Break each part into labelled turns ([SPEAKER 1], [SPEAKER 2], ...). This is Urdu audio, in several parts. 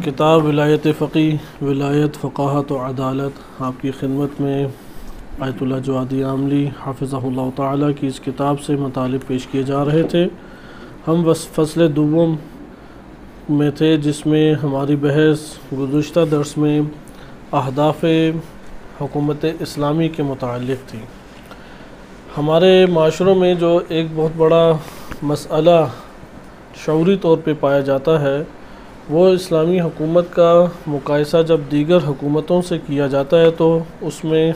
[SPEAKER 1] کتاب ولایت فقی ولایت فقاہت و عدالت آپ کی خدمت میں آیت اللہ جوادی عاملی حافظہ اللہ تعالیٰ کی اس کتاب سے مطالب پیش کیے جا رہے تھے۔ ہم فصل دوم میں تھے جس میں ہماری بحث گزشتہ درس میں اہداف حکومت اسلامی کے متعلق تھی۔ ہمارے معاشروں میں جو ایک بہت بڑا مسئلہ شعوری طور پہ پایا جاتا ہے وہ اسلامی حکومت کا مقایسہ جب دیگر حکومتوں سے کیا جاتا ہے تو اس میں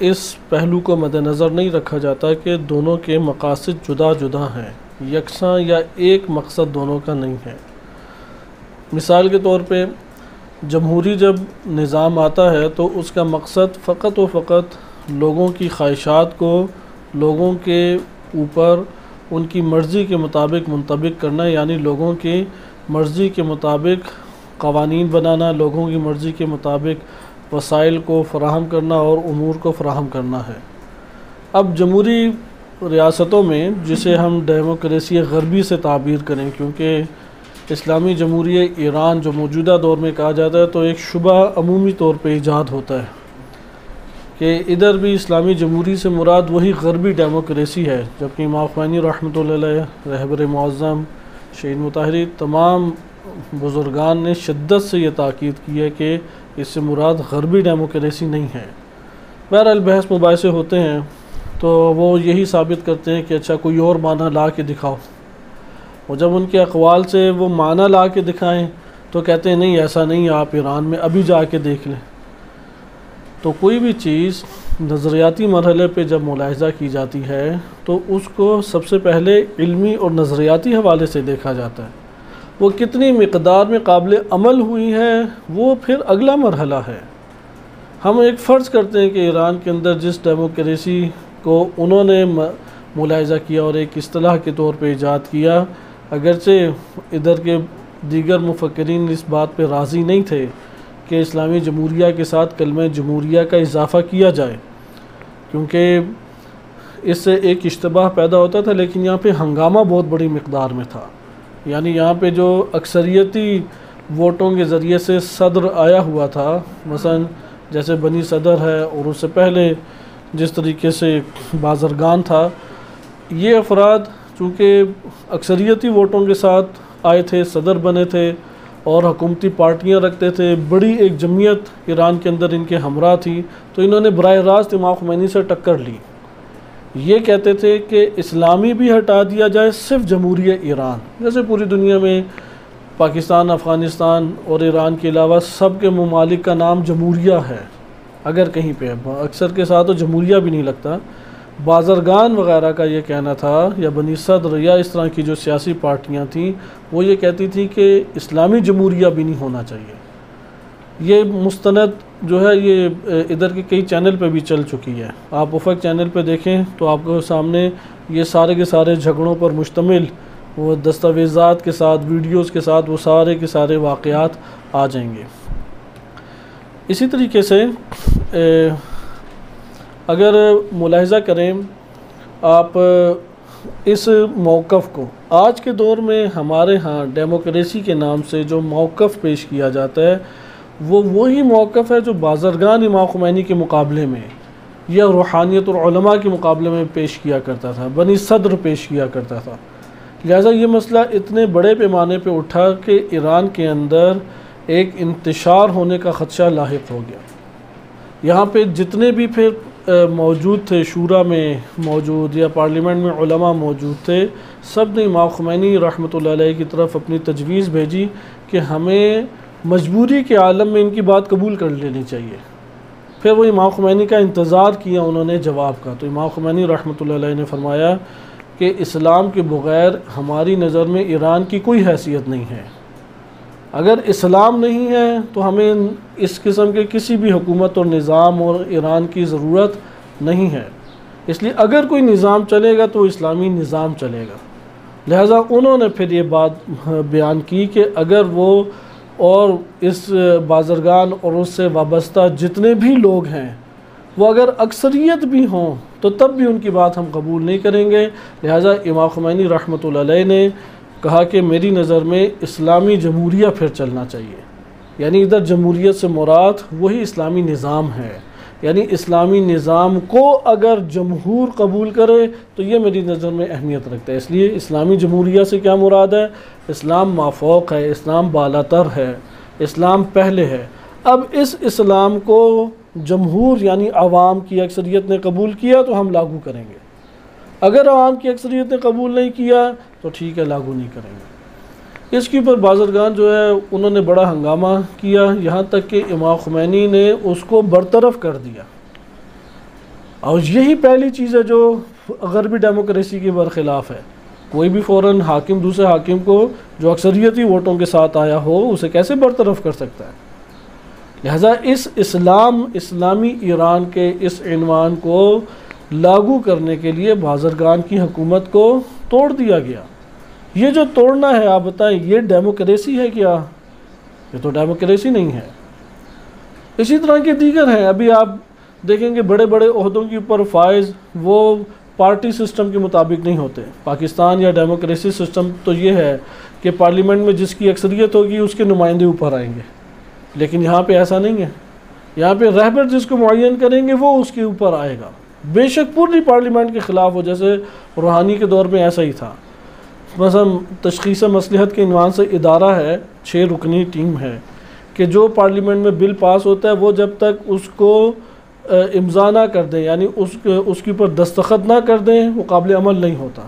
[SPEAKER 1] اس پہلو کو مد نظر نہیں رکھا جاتا کہ دونوں کے مقاصد جدا جدا ہیں، یکساں یا ایک مقصد دونوں کا نہیں ہے۔ مثال کے طور پہ جمہوری جب نظام آتا ہے تو اس کا مقصد فقط و فقط لوگوں کی خواہشات کو لوگوں کے اوپر ان کی مرضی کے مطابق منطبق کرنا، یعنی لوگوں کی مرضی کے مطابق قوانین بنانا، لوگوں کی مرضی کے مطابق وسائل کو فراہم کرنا اور امور کو فراہم کرنا ہے۔ اب جمہوری ریاستوں میں جسے ہم ڈیموکریسی غربی سے تعبیر کریں، کیونکہ اسلامی جمہوریہ ایران جو موجودہ دور میں کہا جاتا ہے تو ایک شبہ عمومی طور پہ ایجاد ہوتا ہے کہ ادھر بھی اسلامی جمہوری سے مراد وہی غربی ڈیموکریسی ہے، جبکہ امام خمینی رحمۃ اللہ علیہ، رہبر معظم شہید مطہری، تمام بزرگان نے شدت سے یہ تاکید کی ہے کہ اس سے مراد غربی ڈیموکریسی نہیں ہے۔ بہرحال بحث مباحثے ہوتے ہیں تو وہ یہی ثابت کرتے ہیں کہ اچھا کوئی اور معنی لا کے دکھاؤ، اور جب ان کے اقوال سے وہ معنی لا کے دکھائیں تو کہتے ہیں نہیں ایسا نہیں، آپ ایران میں ابھی جا کے دیکھ لیں۔ تو کوئی بھی چیز نظریاتی مرحلے پہ جب ملاحظہ کی جاتی ہے تو اس کو سب سے پہلے علمی اور نظریاتی حوالے سے دیکھا جاتا ہے، وہ کتنی مقدار میں قابل عمل ہوئی ہے وہ پھر اگلا مرحلہ ہے۔ ہم ایک فرض کرتے ہیں کہ ایران کے اندر جس ڈیموکریسی کو انہوں نے ملاحظہ کیا اور ایک اصطلاح کے طور پہ ایجاد کیا، اگرچہ ادھر کے دیگر مفکرین اس بات پہ راضی نہیں تھے کہ اسلامی جمہوریہ کے ساتھ کلمہ جمہوریہ کا اضافہ کیا جائے، کیونکہ اس سے ایک اشتباہ پیدا ہوتا تھا، لیکن یہاں پہ ہنگامہ بہت بڑی مقدار میں تھا۔ یعنی یہاں پہ جو اکثریتی ووٹوں کے ذریعے سے صدر آیا ہوا تھا، مثلا جیسے بنی صدر ہے اور اس سے پہلے جس طریقے سے بازرگان تھا، یہ افراد چونکہ اکثریتی ووٹوں کے ساتھ آئے تھے، صدر بنے تھے اور حکومتی پارٹیاں رکھتے تھے، بڑی ایک جمعیت ایران کے اندر ان کے ہمراہ تھی، تو انہوں نے براہ راست امام خمینی سے ٹکر لی۔ یہ کہتے تھے کہ اسلامی بھی ہٹا دیا جائے، صرف جمہوریہ ایران، جیسے پوری دنیا میں پاکستان، افغانستان اور ایران کے علاوہ سب کے ممالک کا نام جمہوریہ ہے، اگر کہیں پہ اکثر کے ساتھ تو جمہوریہ بھی نہیں لگتا۔ بازرگان وغیرہ کا یہ کہنا تھا، یا بنی صدر یا اس طرح کی جو سیاسی پارٹیاں تھیں، وہ یہ کہتی تھیں کہ اسلامی جمہوریہ بھی نہیں ہونا چاہیے۔ یہ مستند جو ہے یہ ادھر کے کئی چینل پہ بھی چل چکی ہے، آپ افق چینل پہ دیکھیں تو آپ کو سامنے یہ سارے کے سارے جھگڑوں پر مشتمل وہ دستاویزات کے ساتھ، ویڈیوز کے ساتھ وہ سارے کے سارے واقعات آ جائیں گے۔ اسی طریقے سے اگر ملاحظہ کریں آپ اس موقف کو، آج کے دور میں ہمارے ہاں ڈیموکریسی کے نام سے جو موقف پیش کیا جاتا ہے وہ وہی موقف ہے جو بازرگان امام خمینی کے مقابلے میں یا روحانیت اور علماء کے مقابلے میں پیش کیا کرتا تھا، بنی صدر پیش کیا کرتا تھا۔ لہٰذا یہ مسئلہ اتنے بڑے پیمانے پہ اٹھا کہ ایران کے اندر ایک انتشار ہونے کا خدشہ لاحق ہو گیا۔ یہاں پہ جتنے بھی پھر موجود تھے، شورا میں موجود یا پارلیمنٹ میں علماء موجود تھے، سب نے امام خمینی رحمۃ اللہ علیہ کی طرف اپنی تجویز بھیجی کہ ہمیں مجبوری کے عالم میں ان کی بات قبول کر لینی چاہیے۔ پھر وہ امام خمینی کا انتظار کیا انہوں نے جواب کا، تو امام خمینی رحمۃ اللہ علیہ نے فرمایا کہ اسلام کے بغیر ہماری نظر میں ایران کی کوئی حیثیت نہیں ہے، اگر اسلام نہیں ہے تو ہمیں اس قسم کے کسی بھی حکومت اور نظام اور ایران کی ضرورت نہیں ہے، اس لیے اگر کوئی نظام چلے گا تو اسلامی نظام چلے گا۔ لہٰذا انہوں نے پھر یہ بات بیان کی کہ اگر وہ اور اس بازرگان اور اس سے وابستہ جتنے بھی لوگ ہیں وہ اگر اکثریت بھی ہوں تو تب بھی ان کی بات ہم قبول نہیں کریں گے۔ لہٰذا امام خمینی رحمۃ اللہ علیہ نے کہا کہ میری نظر میں اسلامی جمہوریہ پھر چلنا چاہیے۔ یعنی ادھر جمہوریت سے مراد وہی اسلامی نظام ہے، یعنی اسلامی نظام کو اگر جمہور قبول کرے تو یہ میری نظر میں اہمیت رکھتا ہے۔ اس لیے اسلامی جمہوریہ سے کیا مراد ہے؟ اسلام مافوق ہے، اسلام بالاتر ہے، اسلام پہلے ہے۔ اب اس اسلام کو جمہور یعنی عوام کی اکثریت نے قبول کیا تو ہم لاگو کریں گے، اگر عوام کی اکثریت نے قبول نہیں کیا تو ٹھیک ہے، لاگو نہیں کریں گے۔ اس کے اوپر بازرگان جو ہے انہوں نے بڑا ہنگامہ کیا، یہاں تک کہ امام خمینی نے اس کو برطرف کر دیا، اور یہی پہلی چیز ہے جو غربی ڈیموکریسی کے برخلاف ہے۔ کوئی بھی فوراً حاکم دوسرے حاکم کو جو اکثریتی ووٹوں کے ساتھ آیا ہو اسے کیسے برطرف کر سکتا ہے؟ لہذا اس اسلامی ایران کے اس عنوان کو لاگو کرنے کے لیے بازرگان کی حکومت کو توڑ دیا گیا۔ یہ جو توڑنا ہے آپ بتائیں یہ ڈیموکریسی ہے کیا؟ یہ تو ڈیموکریسی نہیں ہے۔ اسی طرح کے دیگر ہیں، ابھی آپ دیکھیں گے بڑے بڑے عہدوں کے اوپر فائز وہ پارٹی سسٹم کے مطابق نہیں ہوتے۔ پاکستان یا ڈیموکریسی سسٹم تو یہ ہے کہ پارلیمنٹ میں جس کی اکثریت ہوگی اس کے نمائندے اوپر آئیں گے، لیکن یہاں پہ ایسا نہیں ہے۔ یہاں پہ رہبر جس کو معین کریں گے وہ اس کے اوپر آئے گا، بے شک پوری پارلیمنٹ کے خلاف ہو، جیسے روحانی کے دور میں ایسا ہی تھا۔ مثلا تشخیص مصلحت کے عنوان سے ادارہ ہے، 6 رکنی ٹیم ہے کہ جو پارلیمنٹ میں بل پاس ہوتا ہے وہ جب تک اس کو امضا نہ کر دیں، یعنی اس کے اوپر دستخط نہ کر دیں، وہ قابل عمل نہیں ہوتا۔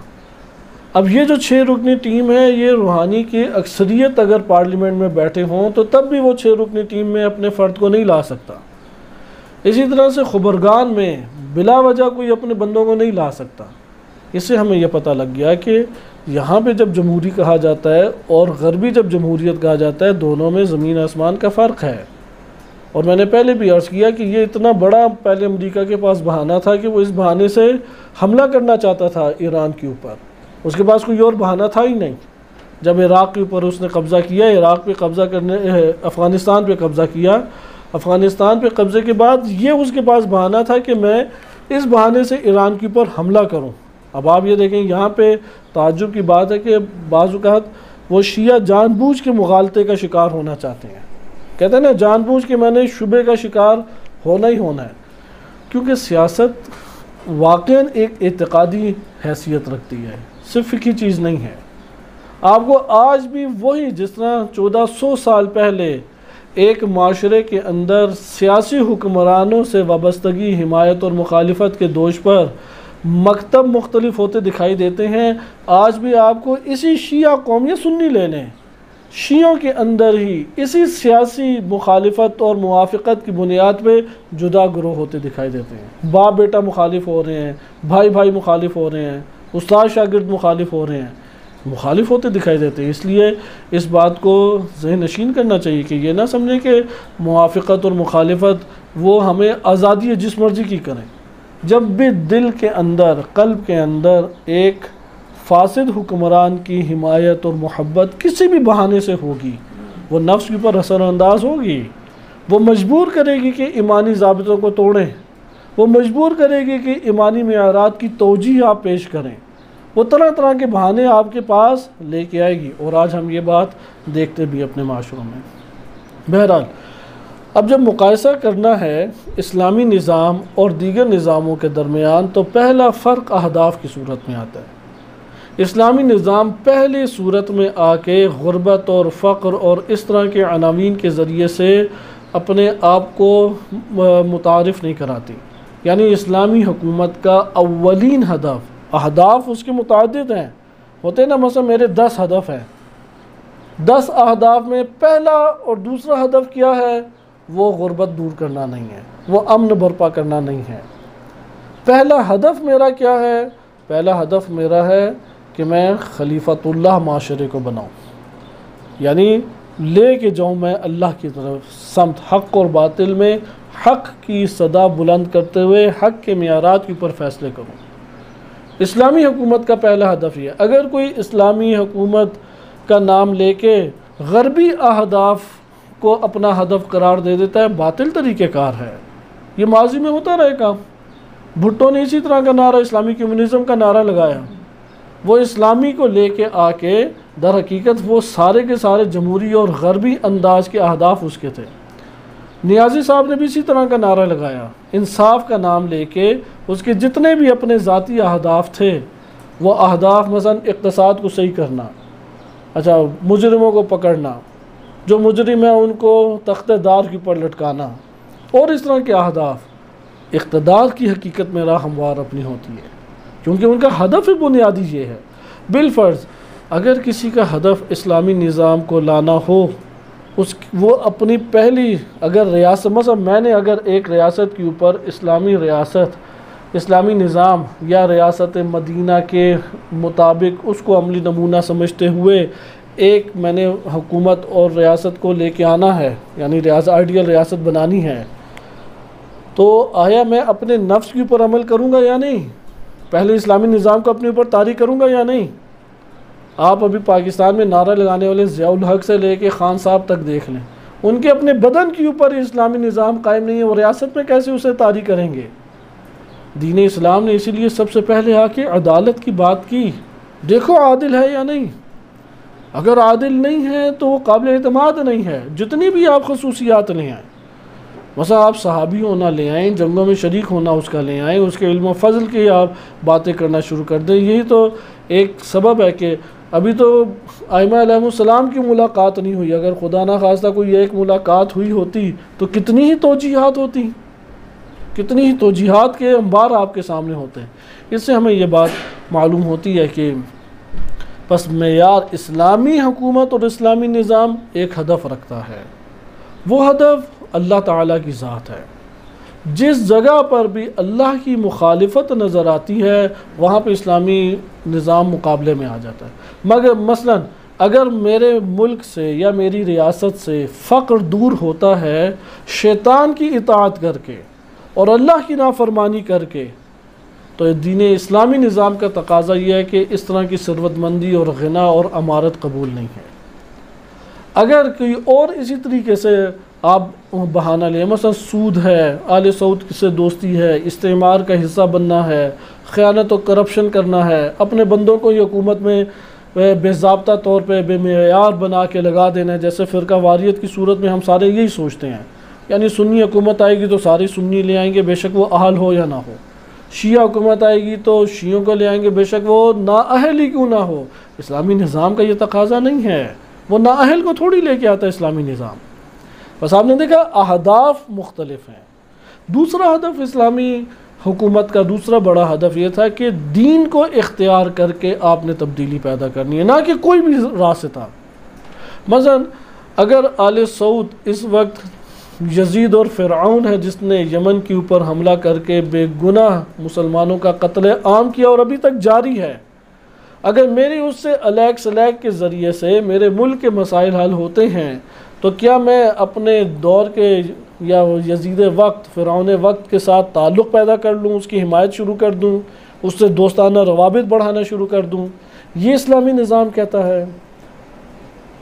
[SPEAKER 1] اب یہ جو 6 رکنی ٹیم ہے، یہ روحانی کی اکثریت اگر پارلیمنٹ میں بیٹھے ہوں تو تب بھی وہ 6 رکنی ٹیم میں اپنے فرد کو نہیں لا سکتا۔ اسی طرح سے خبرگان میں بلا وجہ کوئی اپنے بندوں کو نہیں لا سکتا۔ اس سے ہمیں یہ پتہ لگ گیا کہ یہاں پہ جب جمہوری کہا جاتا ہے اور غربی جب جمہوریت کہا جاتا ہے، دونوں میں زمین آسمان کا فرق ہے۔ اور میں نے پہلے بھی عرض کیا کہ یہ اتنا بڑا پہلے امریکہ کے پاس بہانہ تھا کہ وہ اس بہانے سے حملہ کرنا چاہتا تھا ایران کے اوپر، اس کے پاس کوئی اور بہانہ تھا ہی نہیں۔ جب عراق کے اوپر اس نے قبضہ کیا، عراق پہ قبضہ کرنے افغانستان پہ قبضہ کیا، افغانستان پہ قبضے کے بعد یہ اس کے پاس بہانہ تھا کہ میں اس بہانے سے ایران کے اوپر حملہ کروں۔ اب آپ یہ دیکھیں یہاں پہ تعجب کی بات ہے کہ بعض اوقات وہ شیعہ جان بوجھ کے مغالطے کا شکار ہونا چاہتے ہیں، کہتے ہیں نا جان بوجھ کے میں نے شبہ کا شکار ہونا ہی ہونا ہے، کیونکہ سیاست واقعاً ایک اعتقادی حیثیت رکھتی ہے، صرف فقہی چیز نہیں ہے۔ آپ کو آج بھی وہی جس طرح 1400 سال پہلے ایک معاشرے کے اندر سیاسی حکمرانوں سے وابستگی، حمایت اور مخالفت کے دوش پر مکتب مختلف ہوتے دکھائی دیتے ہیں، آج بھی آپ کو اسی شیعہ قوم یا سنی لے لیں، شیعوں کے اندر ہی اسی سیاسی مخالفت اور موافقت کی بنیاد پہ جدا گروہ ہوتے دکھائی دیتے ہیں۔ باپ بیٹا مخالف ہو رہے ہیں، بھائی بھائی مخالف ہو رہے ہیں، استاد شاگرد مخالف ہو رہے ہیں، مخالف ہوتے دکھائی دیتے ہیں۔ اس لیے اس بات کو ذہن نشین کرنا چاہیے کہ یہ نہ سمجھیں کہ موافقت اور مخالفت وہ ہمیں آزادی ہے جس مرضی کی کریں۔ جب بھی دل کے اندر، قلب کے اندر ایک فاسد حکمران کی حمایت اور محبت کسی بھی بہانے سے ہوگی، وہ نفس کے اوپر اثر انداز ہوگی، وہ مجبور کرے گی کہ ایمانی ضابطوں کو توڑیں، وہ مجبور کرے گی کہ ایمانی معیارات کی توجیہ آپ پیش کریں، وہ طرح طرح کے بہانے آپ کے پاس لے کے آئے گی، اور آج ہم یہ بات دیکھتے بھی اپنے معاشروں میں۔ بہرحال اب جب مقایسہ کرنا ہے اسلامی نظام اور دیگر نظاموں کے درمیان تو پہلا فرق اہداف کی صورت میں آتا ہے۔ اسلامی نظام پہلی صورت میں آ کے غربت اور فقر اور اس طرح کے عناوین کے ذریعے سے اپنے آپ کو متعارف نہیں کراتی، یعنی اسلامی حکومت کا اولین ہدف، اہداف اس کے متعدد ہیں، ہوتے ہیں نا، مثلا میرے 10 ہدف ہیں، 10 اہداف میں پہلا اور دوسرا ہدف کیا ہے؟ وہ غربت دور کرنا نہیں ہے، وہ امن برپا کرنا نہیں ہے۔ پہلا ہدف میرا کیا ہے؟ پہلا ہدف میرا ہے کہ میں خلیفۃ اللہ معاشرے کو بناؤں، یعنی لے کے جاؤں میں اللہ کی طرف سمت حق اور باطل میں حق کی صدا بلند کرتے ہوئے حق کے معیارات کے اوپر فیصلے کروں۔ اسلامی حکومت کا پہلا ہدف یہ ہے۔ اگر کوئی اسلامی حکومت کا نام لے کے غربی اہداف کو اپنا ہدف قرار دے دیتا ہے، باطل طریقہ کار ہے۔ یہ ماضی میں ہوتا رہے کام، بھٹو نے اسی طرح کا نعرہ اسلامی کمیونزم کا نعرہ لگایا، وہ اسلامی کو لے کے آ کے در حقیقت وہ سارے کے سارے جمہوری اور غربی انداز کے اہداف اس کے تھے۔ نیازی صاحب نے بھی اسی طرح کا نعرہ لگایا، انصاف کا نام لے کے اس کے جتنے بھی اپنے ذاتی اہداف تھے وہ اہداف، مثلا اقتصاد کو صحیح کرنا، اچھا مجرموں کو پکڑنا، جو مجرم ہیں ان کو تخت دار کے اوپر لٹکانا، اور اس طرح کے اہداف اقتدار کی حقیقت میں راہ ہموار اپنی ہوتی ہے، کیونکہ ان کا ہدف بنیادی یہ ہے۔ بالفرض اگر کسی کا ہدف اسلامی نظام کو لانا ہو، وہ اپنی پہلی اگر ریاست، مثلا میں نے اگر ایک ریاست کے اوپر اسلامی ریاست، اسلامی نظام یا ریاست مدینہ کے مطابق اس کو عملی نمونہ سمجھتے ہوئے ایک میں نے حکومت اور ریاست کو لے کے آنا ہے، یعنی آئیڈیل ریاست بنانی ہے، تو آیا میں اپنے نفس کے اوپر عمل کروں گا یا نہیں؟ پہلے اسلامی نظام کو اپنے اوپر طاری کروں گا یا نہیں؟ آپ ابھی پاکستان میں نعرہ لگانے والے ضیاء الحق سے لے کے خان صاحب تک دیکھ لیں، ان کے اپنے بدن کے اوپر اسلامی نظام قائم نہیں ہے، وہ ریاست میں کیسے اسے طاری کریں گے؟ دین اسلام نے اسی لیے سب سے پہلے آ کے عدالت کی بات کی، دیکھو عادل ہے یا نہیں، اگر عادل نہیں ہے تو وہ قابل اعتماد نہیں ہے، جتنی بھی آپ خصوصیات لے آئیں، مثلا آپ صحابی ہونا لے آئیں، جنگوں میں شریک ہونا اس کا لے آئیں، اس کے علم و فضل کی آپ باتیں کرنا شروع کر دیں، یہی تو ایک سبب ہے کہ ابھی تو ائمہ علیہ السلام کی ملاقات نہیں ہوئی، اگر خدا نہ خواستہ کوئی ایک ملاقات ہوئی ہوتی تو کتنی ہی توجیہات ہوتی، کتنی ہی توجیہات کے انبار آپ کے سامنے ہوتے ہیں۔ اس سے ہمیں یہ بات معلوم ہوتی ہے کہ پس معیار اسلامی حکومت اور اسلامی نظام ایک ہدف رکھتا ہے، وہ ہدف اللہ تعالیٰ کی ذات ہے۔ جس جگہ پر بھی اللہ کی مخالفت نظر آتی ہے وہاں پہ اسلامی نظام مقابلے میں آ جاتا ہے۔ مگر مثلا اگر میرے ملک سے یا میری ریاست سے فقر دور ہوتا ہے شیطان کی اطاعت کر کے اور اللہ کی نافرمانی کر کے، تو دین اسلامی نظام کا تقاضا یہ ہے کہ اس طرح کی ثروت مندی اور غنا اور امارت قبول نہیں ہے۔ اگر کوئی اور اسی طریقے سے آپ بہانہ لیں، مثلا سود ہے، آل سعود سے دوستی ہے، استعمار کا حصہ بننا ہے، خیانت و کرپشن کرنا ہے، اپنے بندوں کو یہ حکومت میں بے ضابطہ طور پہ بے معیار بنا کے لگا دینا ہے، جیسے فرقہ واریت کی صورت میں ہم سارے یہی سوچتے ہیں، یعنی سنی حکومت آئے گی تو ساری سنی لے آئیں گے بے شک وہ اہل ہو یا نہ ہو، شیعہ حکومت آئے گی تو شیعوں کو لے آئیں گے بے شک وہ نااہل ہی کیوں نہ ہو۔ اسلامی نظام کا یہ تقاضا نہیں ہے، وہ نااہل کو تھوڑی لے کے آتا ہے اسلامی نظام۔ بس آپ نے دیکھا اہداف مختلف ہیں۔ دوسرا ہدف اسلامی حکومت کا دوسرا بڑا ہدف یہ تھا کہ دین کو اختیار کر کے آپ نے تبدیلی پیدا کرنی ہے، نہ کہ کوئی بھی راستہ۔ مثلا اگر آل سعود اس وقت یزید اور فرعون ہے جس نے یمن کے اوپر حملہ کر کے بے گناہ مسلمانوں کا قتل عام کیا اور ابھی تک جاری ہے، اگر میری اس سے الیک سلیک کے ذریعے سے میرے ملک کے مسائل حل ہوتے ہیں تو کیا میں اپنے دور کے یا یزید وقت فرعون وقت کے ساتھ تعلق پیدا کر لوں، اس کی حمایت شروع کر دوں، اس سے دوستانہ روابط بڑھانا شروع کر دوں؟ یہ اسلامی نظام کہتا ہے؟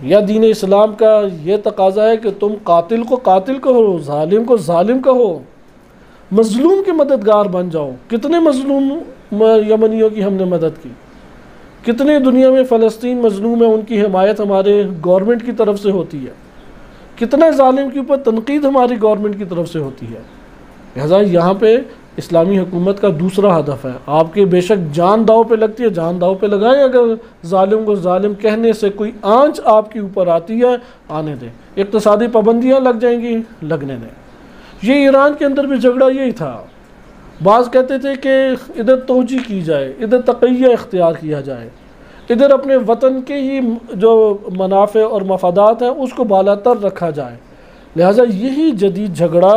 [SPEAKER 1] یا دین اسلام کا یہ تقاضا ہے کہ تم قاتل کو قاتل کہو، ظالم کو ظالم کہو، مظلوم کے مددگار بن جاؤ؟ کتنے مظلوم یمنیوں کی ہم نے مدد کی، کتنے دنیا میں فلسطین مظلوم ہیں، ان کی حمایت ہمارے گورنمنٹ کی طرف سے ہوتی ہے، کتنے ظالم کے اوپر تنقید ہماری گورنمنٹ کی طرف سے ہوتی ہے۔ لہذا یہاں پہ اسلامی حکومت کا دوسرا ہدف ہے، آپ کے بے شک جان داؤ پہ لگتی ہے، جان داؤ پہ لگائیں، اگر ظالم کو ظالم کہنے سے کوئی آنچ آپ کے اوپر آتی ہے آنے دیں، اقتصادی پابندیاں لگ جائیں گی لگنے دیں۔ یہ ایران کے اندر بھی جھگڑا یہی تھا، بعض کہتے تھے کہ ادھر توجیہ کی جائے، ادھر تقیہ اختیار کیا جائے، ادھر اپنے وطن کے ہی جو منافع اور مفادات ہیں اس کو بالا تر رکھا جائے۔ لہٰذا یہی جدید جھگڑا،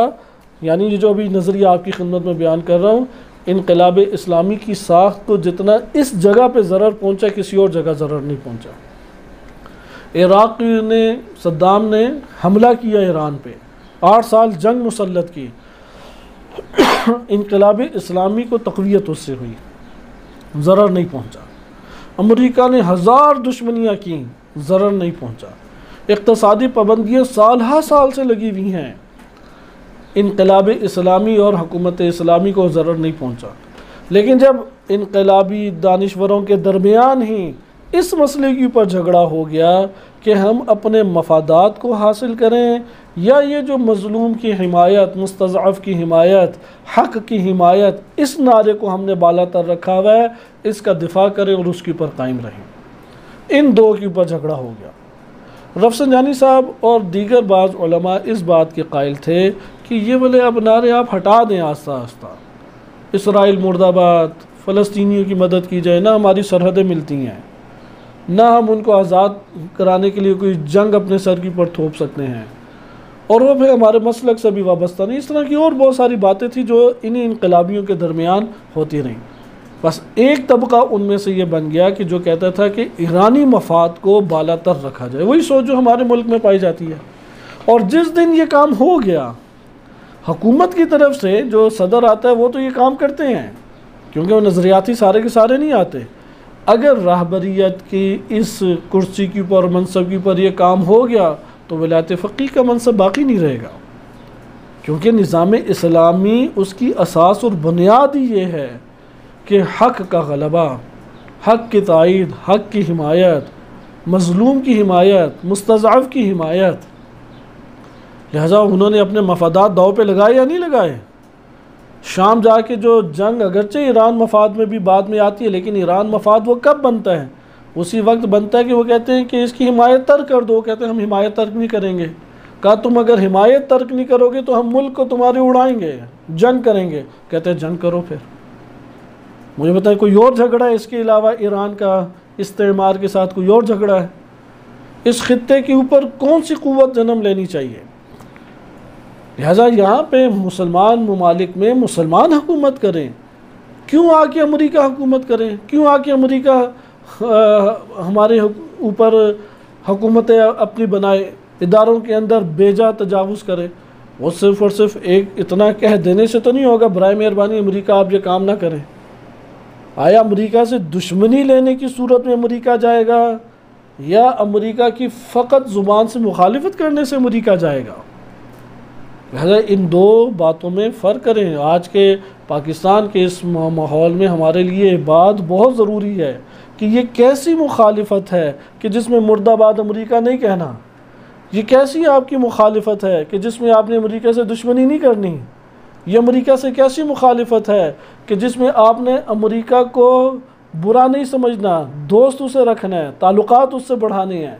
[SPEAKER 1] یعنی یہ جو ابھی نظریہ آپ کی خدمت میں بیان کر رہا ہوں، انقلاب اسلامی کی ساخت کو جتنا اس جگہ پہ ضرر پہنچا کسی اور جگہ ضرر نہیں پہنچا۔ عراق نے صدام نے حملہ کیا ایران پہ، 8 سال جنگ مسلط کی، انقلاب اسلامی کو تقویت اس سے ہوئی، ضرر نہیں پہنچا۔ امریکہ نے 1000 دشمنیاں کی، ضرر نہیں پہنچا۔ اقتصادی پابندیاں سال ہا سال سے لگی ہوئی ہیں، انقلاب اسلامی اور حکومت اسلامی کو ضرر نہیں پہنچا۔ لیکن جب انقلابی دانشوروں کے درمیان ہی اس مسئلے کے اوپر جھگڑا ہو گیا کہ ہم اپنے مفادات کو حاصل کریں یا یہ جو مظلوم کی حمایت، مستضعف کی حمایت، حق کی حمایت، اس نعرے کو ہم نے بالا تر رکھا ہوا ہے، اس کا دفاع کریں اور اس کے اوپر قائم رہیں۔ ان دو کے اوپر جھگڑا ہو گیا۔ رفسنجانی صاحب اور دیگر بعض علماء اس بات کے قائل تھے کہ یہ بولے اب نعرے آپ ہٹا دیں آہستہ آہستہ، اسرائیل مرد آباد، فلسطینیوں کی مدد کی جائے، نہ ہماری سرحدیں ملتی ہیں، نہ ہم ان کو آزاد کرانے کے لیے کوئی جنگ اپنے سر کے اوپر تھوپ سکتے ہیں، اور وہ پھر ہمارے مسلک سے بھی وابستہ نہیں۔ اس طرح کی اور بہت ساری باتیں تھیں جو انہی انقلابیوں کے درمیان ہوتی رہیں۔ بس ایک طبقہ ان میں سے یہ بن گیا کہ جو کہتا تھا کہ ایرانی مفاد کو بالا تر رکھا جائے، وہی سوچ جو ہمارے ملک میں پائی جاتی ہے۔ اور جس دن یہ کام ہو گیا، حکومت کی طرف سے جو صدر آتا ہے وہ تو یہ کام کرتے ہیں کیونکہ وہ نظریاتی سارے کے سارے نہیں آتے۔ اگر راہبریت کی اس کرسی کے اوپر، منصب کے اوپر یہ کام ہو گیا تو ولایت فقیہ کا منصب باقی نہیں رہے گا، کیونکہ نظام اسلامی اس کی اساس اور بنیاد ہی یہ ہے کہ حق کا غلبہ، حق کی تائید، حق کی حمایت، مظلوم کی حمایت، مستضعف کی حمایت۔ لہذا انہوں نے اپنے مفادات داؤ پہ لگائے یا نہیں لگائے؟ شام جا کے جو جنگ اگرچہ ایران مفاد میں بھی بعد میں آتی ہے، لیکن ایران مفاد وہ کب بنتا ہے؟ اسی وقت بنتا ہے کہ وہ کہتے ہیں کہ اس کی حمایت ترک کر دو، کہتے ہیں ہم حمایت ترک نہیں کریں گے۔ کہا تم اگر حمایت ترک نہیں کرو گے تو ہم ملک کو تمہارے اڑائیں گے، جنگ کریں گے۔ کہتے ہیں جنگ کرو پھر۔ مجھے بتائیں کوئی اور جھگڑا ہے اس کے علاوہ ایران کا استعمار کے ساتھ؟ کوئی اور جھگڑا ہے؟ اس خطے کے اوپر کون سی قوت جنم لینی چاہیے؟ لہٰذا یہاں پہ مسلمان ممالک میں مسلمان حکومت کریں، کیوں آ کے امریکہ حکومت کریں؟ کیوں آ کے امریکہ ہمارے اوپر حکومتیں اپنی بنائے، اداروں کے اندر بیجا تجاوز کرے؟ وہ صرف اور صرف ایک اتنا کہہ دینے سے تو نہیں ہوگا برائے مہربانی امریکہ آپ یہ کام نہ کریں۔ آیا امریکہ سے دشمنی لینے کی صورت میں امریکہ جائے گا یا امریکہ کی فقط زبان سے مخالفت کرنے سے امریکہ جائے گا؟ لہذا ان دو باتوں میں فرق کریں۔ آج کے پاکستان کے اس ماحول میں ہمارے لیے یہ بات بہت ضروری ہے کہ یہ کیسی مخالفت ہے کہ جس میں مرد آباد امریکہ نہیں کہنا؟ یہ کیسی آپ کی مخالفت ہے کہ جس میں آپ نے امریکہ سے دشمنی نہیں کرنی؟ یہ امریکہ سے کیسی مخالفت ہے کہ جس میں آپ نے امریکہ کو برا نہیں سمجھنا، دوست اسے رکھنا ہے، تعلقات اس سے بڑھانے ہیں؟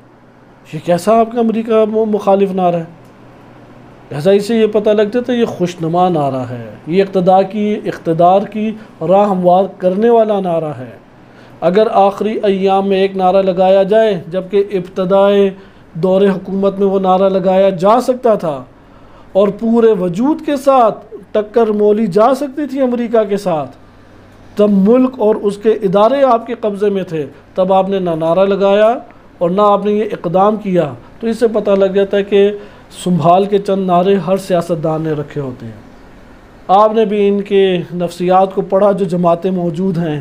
[SPEAKER 1] یہ کیسا آپ کا امریکہ مخالف نعرہ ہے؟ لہذا اسے یہ پتہ لگتا تھا یہ خوشنما نعرہ ہے، یہ اقتدار کی راہ ہموار کرنے والا نعرہ ہے۔ اگر آخری ایام میں ایک نعرہ لگایا جائے جبکہ ابتدائے دور حکومت میں وہ نعرہ لگایا جا سکتا تھا اور پورے وجود کے ساتھ ٹکر مولی جا سکتی تھی امریکہ کے ساتھ، تب ملک اور اس کے ادارے آپ کے قبضے میں تھے، تب آپ نے نہ نعرہ لگایا اور نہ آپ نے یہ اقدام کیا۔ تو اس سے پتہ لگ جاتا ہے کہ سنبھال کے چند نعرے ہر سیاستدان نے رکھے ہوتے ہیں۔ آپ نے بھی ان کے نفسیات کو پڑھا جو جماعتیں موجود ہیں،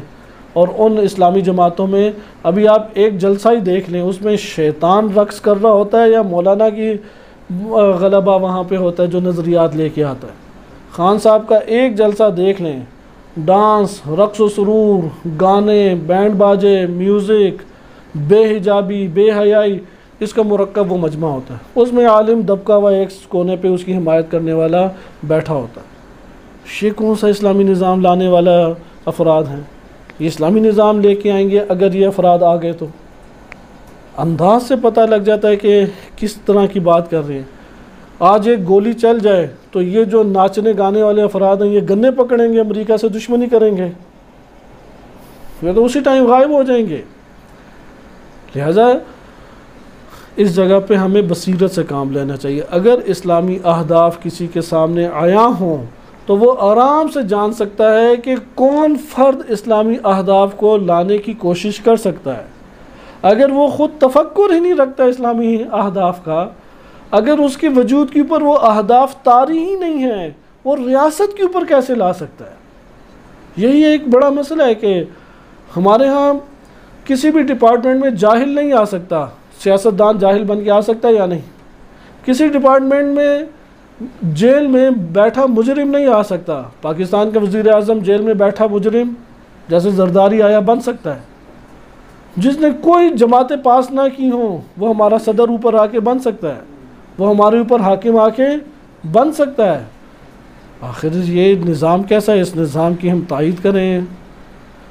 [SPEAKER 1] اور ان اسلامی جماعتوں میں ابھی آپ ایک جلسہ ہی دیکھ لیں، اس میں شیطان رقص کر رہا ہوتا ہے یا مولانا کی غلبہ وہاں پہ ہوتا ہے جو نظریات لے کے آتا ہے۔ خان صاحب کا ایک جلسہ دیکھ لیں، ڈانس، رقص و سرور، گانے، بینڈ باجے، میوزک، بے حجابی، بے حیائی، اس کا مرکب وہ مجمع ہوتا ہے۔ اس میں عالم دبکا ہوا ایک کونے پہ اس کی حمایت کرنے والا بیٹھا ہوتا ہے۔ یہ کون سا اسلامی نظام لانے والا افراد ہیں؟ یہ اسلامی نظام لے کے آئیں گے اگر یہ افراد آ گئے تو؟ انداز سے پتہ لگ جاتا ہے کہ کس طرح کی بات کر رہے ہیں۔ آج ایک گولی چل جائے تو یہ جو ناچنے گانے والے افراد ہیں یہ گنے پکڑیں گے، امریکہ سے دشمنی کریں گے، یہ تو اسی ٹائم غائب ہو جائیں گے۔ لہذا اس جگہ پہ ہمیں بصیرت سے کام لینا چاہیے۔ اگر اسلامی اہداف کسی کے سامنے آیا ہوں تو وہ آرام سے جان سکتا ہے کہ کون فرد اسلامی اہداف کو لانے کی کوشش کر سکتا ہے۔ اگر وہ خود تفکر ہی نہیں رکھتا اسلامی اہداف کا، اگر اس کے وجود کے اوپر وہ اہداف طاری ہی نہیں ہیں، وہ ریاست کے اوپر کیسے لا سکتا ہے؟ یہی ایک بڑا مسئلہ ہے کہ ہمارے ہاں کسی بھی ڈپارٹمنٹ میں جاہل نہیں آ سکتا۔ سیاستدان جاہل بن کے آ سکتا ہے یا نہیں؟ کسی ڈپارٹمنٹ میں جیل میں بیٹھا مجرم نہیں آ سکتا۔ پاکستان کا وزیر اعظم جیل میں بیٹھا مجرم جیسے زرداری آیا بن سکتا ہے؟ جس نے کوئی جماعتیں پاس نہ کی ہوں وہ ہمارا صدر اوپر آ کے بن سکتا ہے، وہ ہمارے اوپر حاکم آ کے بن سکتا ہے۔ آخر یہ نظام کیسا ہے؟ اس نظام کی ہم تائید کریں۔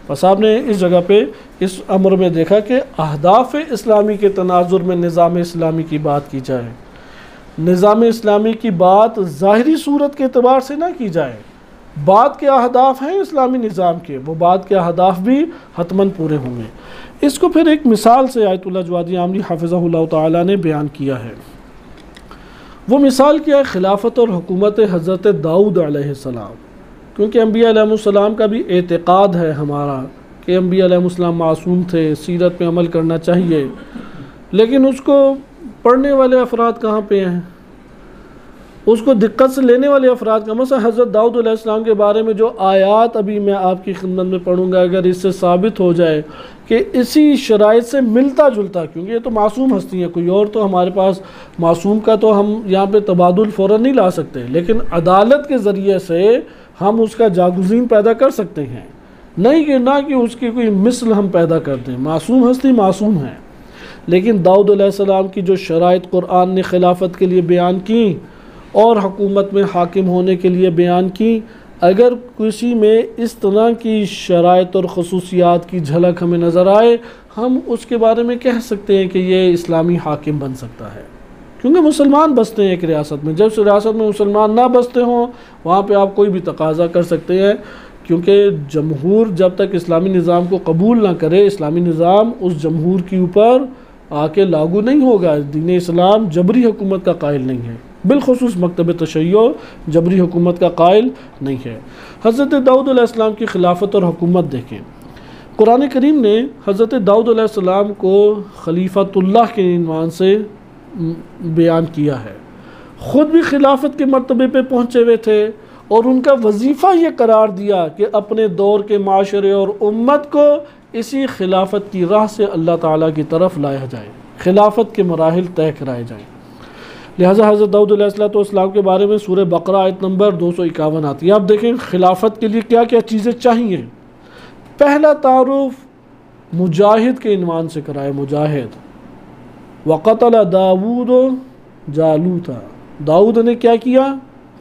[SPEAKER 1] بس آپ نے اس جگہ پہ اس امر میں دیکھا کہ اہداف اسلامی کے تناظر میں نظام اسلامی کی بات کی جائے، نظام اسلامی کی بات ظاہری صورت کے اعتبار سے نہ کی جائے۔ بات کے اہداف ہیں اسلامی نظام کے، وہ بات کے اہداف بھی حتماً پورے ہوں گے۔ اس کو پھر ایک مثال سے آیت اللہ جوادی عاملی حافظہ اللہ تعالیٰ نے بیان کیا ہے۔ وہ مثال کیا ہے؟ خلافت اور حکومت حضرت داؤد علیہ السلام، کیونکہ انبیاء علیہ السلام کا بھی اعتقاد ہے ہمارا کہ انبیاء علیہ السلام معصوم تھے، سیرت پہ عمل کرنا چاہیے، لیکن اس کو پڑھنے والے افراد کہاں پہ ہیں؟ اس کو دقت سے لینے والے افراد کا، مثلا حضرت داؤد علیہ السلام کے بارے میں جو آیات ابھی میں آپ کی خدمت میں پڑھوں گا، اگر اس سے ثابت ہو جائے کہ اسی شرائط سے ملتا جلتا، کیونکہ یہ تو معصوم ہستی ہیں، کوئی اور تو ہمارے پاس معصوم کا تو ہم یہاں پہ تبادل فوراً نہیں لا سکتے، لیکن عدالت کے ذریعے سے ہم اس کا جاگزین پیدا کر سکتے ہیں، نہیں کہ نہ کہ اس کی کوئی مثل ہم پیدا کر دیں۔ معصوم ہستی معصوم ہے، لیکن داؤد علیہ السلام کی جو شرائط قرآن نے خلافت کے لیے بیان کی اور حکومت میں حاکم ہونے کے لیے بیان کی، اگر کسی میں اس طرح کی شرائط اور خصوصیات کی جھلک ہمیں نظر آئے، ہم اس کے بارے میں کہہ سکتے ہیں کہ یہ اسلامی حاکم بن سکتا ہے، کیونکہ مسلمان بستے ہیں ایک ریاست میں۔ جب اس ریاست میں مسلمان نہ بستے ہوں، وہاں پہ آپ کوئی بھی تقاضا کر سکتے ہیں، کیونکہ جمہور جب تک اسلامی نظام کو قبول نہ کرے، اسلامی نظام اس جمہور کے اوپر آ کے لاگو نہیں ہوگا۔ دین اسلام جبری حکومت کا قائل نہیں ہے، بالخصوص مکتب تشیع جبری حکومت کا قائل نہیں ہے۔ حضرت داؤد علیہ السلام کی خلافت اور حکومت دیکھیں، قرآن کریم نے حضرت داؤد علیہ السلام کو خلیفۃ اللہ کے عنوان سے بیان کیا ہے، خود بھی خلافت کے مرتبے پہ پہنچے ہوئے تھے، اور ان کا وظیفہ یہ قرار دیا کہ اپنے دور کے معاشرے اور امت کو اسی خلافت کی راہ سے اللہ تعالیٰ کی طرف لایا جائے، خلافت کے مراحل طے کرائے جائیں۔ لہٰذا حضرت داؤد علیہ السلام کے بارے میں سورہ بقرہ آیت نمبر 251 آتی ہے۔ آپ دیکھیں خلافت کے لیے کیا کیا چیزیں چاہیے۔ پہلا تعارف مجاہد کے عنوان سے کرائے، مجاہد۔ وَقَتَلَ دَاوُودُ جالوتا، داؤد نے کیا کیا؟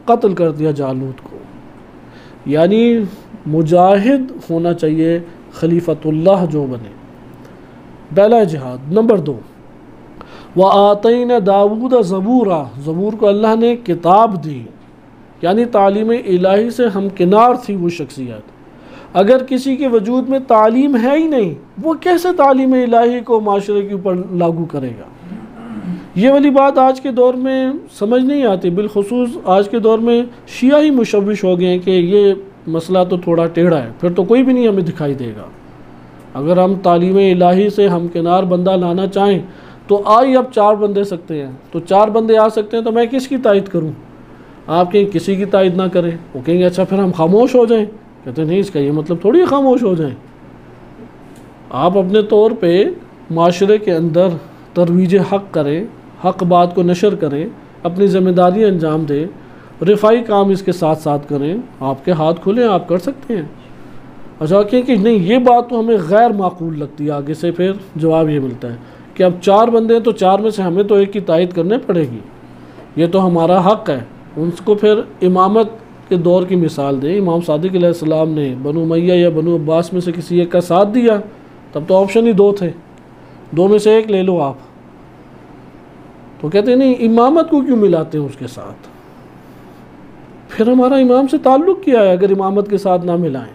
[SPEAKER 1] قتل کر دیا جالوت کو، یعنی مجاہد ہونا چاہیے خلیفۃ اللہ جو بنے، پہلا جہاد۔ نمبر 2، وَآتَيْنَا دَاوُودَ زَبُورًا، زبور کو اللہ نے کتاب دی، یعنی تعلیم الہی سے ہمکنار تھی وہ شخصیت۔ اگر کسی کے وجود میں تعلیم ہے ہی نہیں، وہ کیسے تعلیم الہی کو معاشرے کے اوپر لاگو کرے گا؟ یہ والی بات آج کے دور میں سمجھ نہیں آتی، بالخصوص آج کے دور میں شیعہ ہی مشوش ہو گئے ہیں کہ یہ مسئلہ تو تھوڑا ٹیڑھا ہے، پھر تو کوئی بھی نہیں ہمیں دکھائی دے گا۔ اگر ہم تعلیم الہی سے ہمکنار بندہ لانا چاہیں تو اب 4 بندے سکتے ہیں، تو 4 بندے آ سکتے ہیں، تو میں کس کی تائید کروں؟ آپ کہیں کسی کی تائید نہ کریں، وہ کہیں گے اچھا پھر ہم خاموش ہو جائیں، کہتے ہیں نہیں، اس کا یہ مطلب تھوڑی خاموش ہو جائیں۔ آپ اپنے طور پہ معاشرے کے اندر ترویج حق کریں، حق بات کو نشر کریں، اپنی ذمہ داری انجام دیں، رفائی کام اس کے ساتھ ساتھ کریں، آپ کے ہاتھ کھلیں، آپ کر سکتے ہیں۔ اچھا کہ نہیں یہ بات تو ہمیں غیر معقول لگتی ہے، آگے سے پھر جواب یہ ملتا ہے کہ اب 4 بندے ہیں تو 4 میں سے ہمیں تو ایک کی تائید کرنے پڑے گی، یہ تو ہمارا حق ہے۔ ان کو پھر امامت کے دور کی مثال دیں، امام صادق علیہ السلام نے بنو امیہ یا بنو عباس میں سے کسی ایک کا ساتھ دیا، تب تو آپشن ہی 2 تھے، 2 میں سے ایک لے لو آپ، تو کہتے ہیں نہیں امامت کو کیوں ملاتے ہیں اس کے ساتھ؟ پھر ہمارا امام سے تعلق کیا ہے اگر امامت کے ساتھ نہ ملائیں؟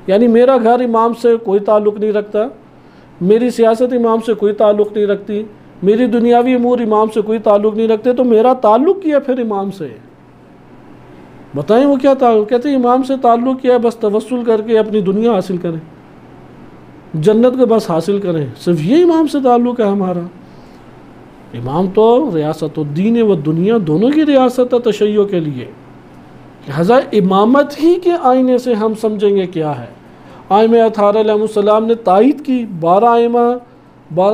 [SPEAKER 1] یعنی میرا گھر امام سے کوئی تعلق نہیں رکھتا، میری سیاست امام سے کوئی تعلق نہیں رکھتی، میری دنیاوی امور امام سے کوئی تعلق نہیں رکھتے، تو میرا تعلق کیا پھر امام سے؟ بتائیں وہ کیا تعلق؟ کہتے ہیں امام سے تعلق کیا ہے بس توسل کر کے اپنی دنیا حاصل کریں، جنت کو بس حاصل کریں، صرف یہ امام سے تعلق ہے ہمارا۔ امام تو ریاست الدین و دنیا دونوں کی ریاست ہے تشیع کے لیے، لہذا امامت ہی کے آئینے سے ہم سمجھیں گے کیا ہے۔ ائمہ اطہار علیہ السلام نے تائید کی، 12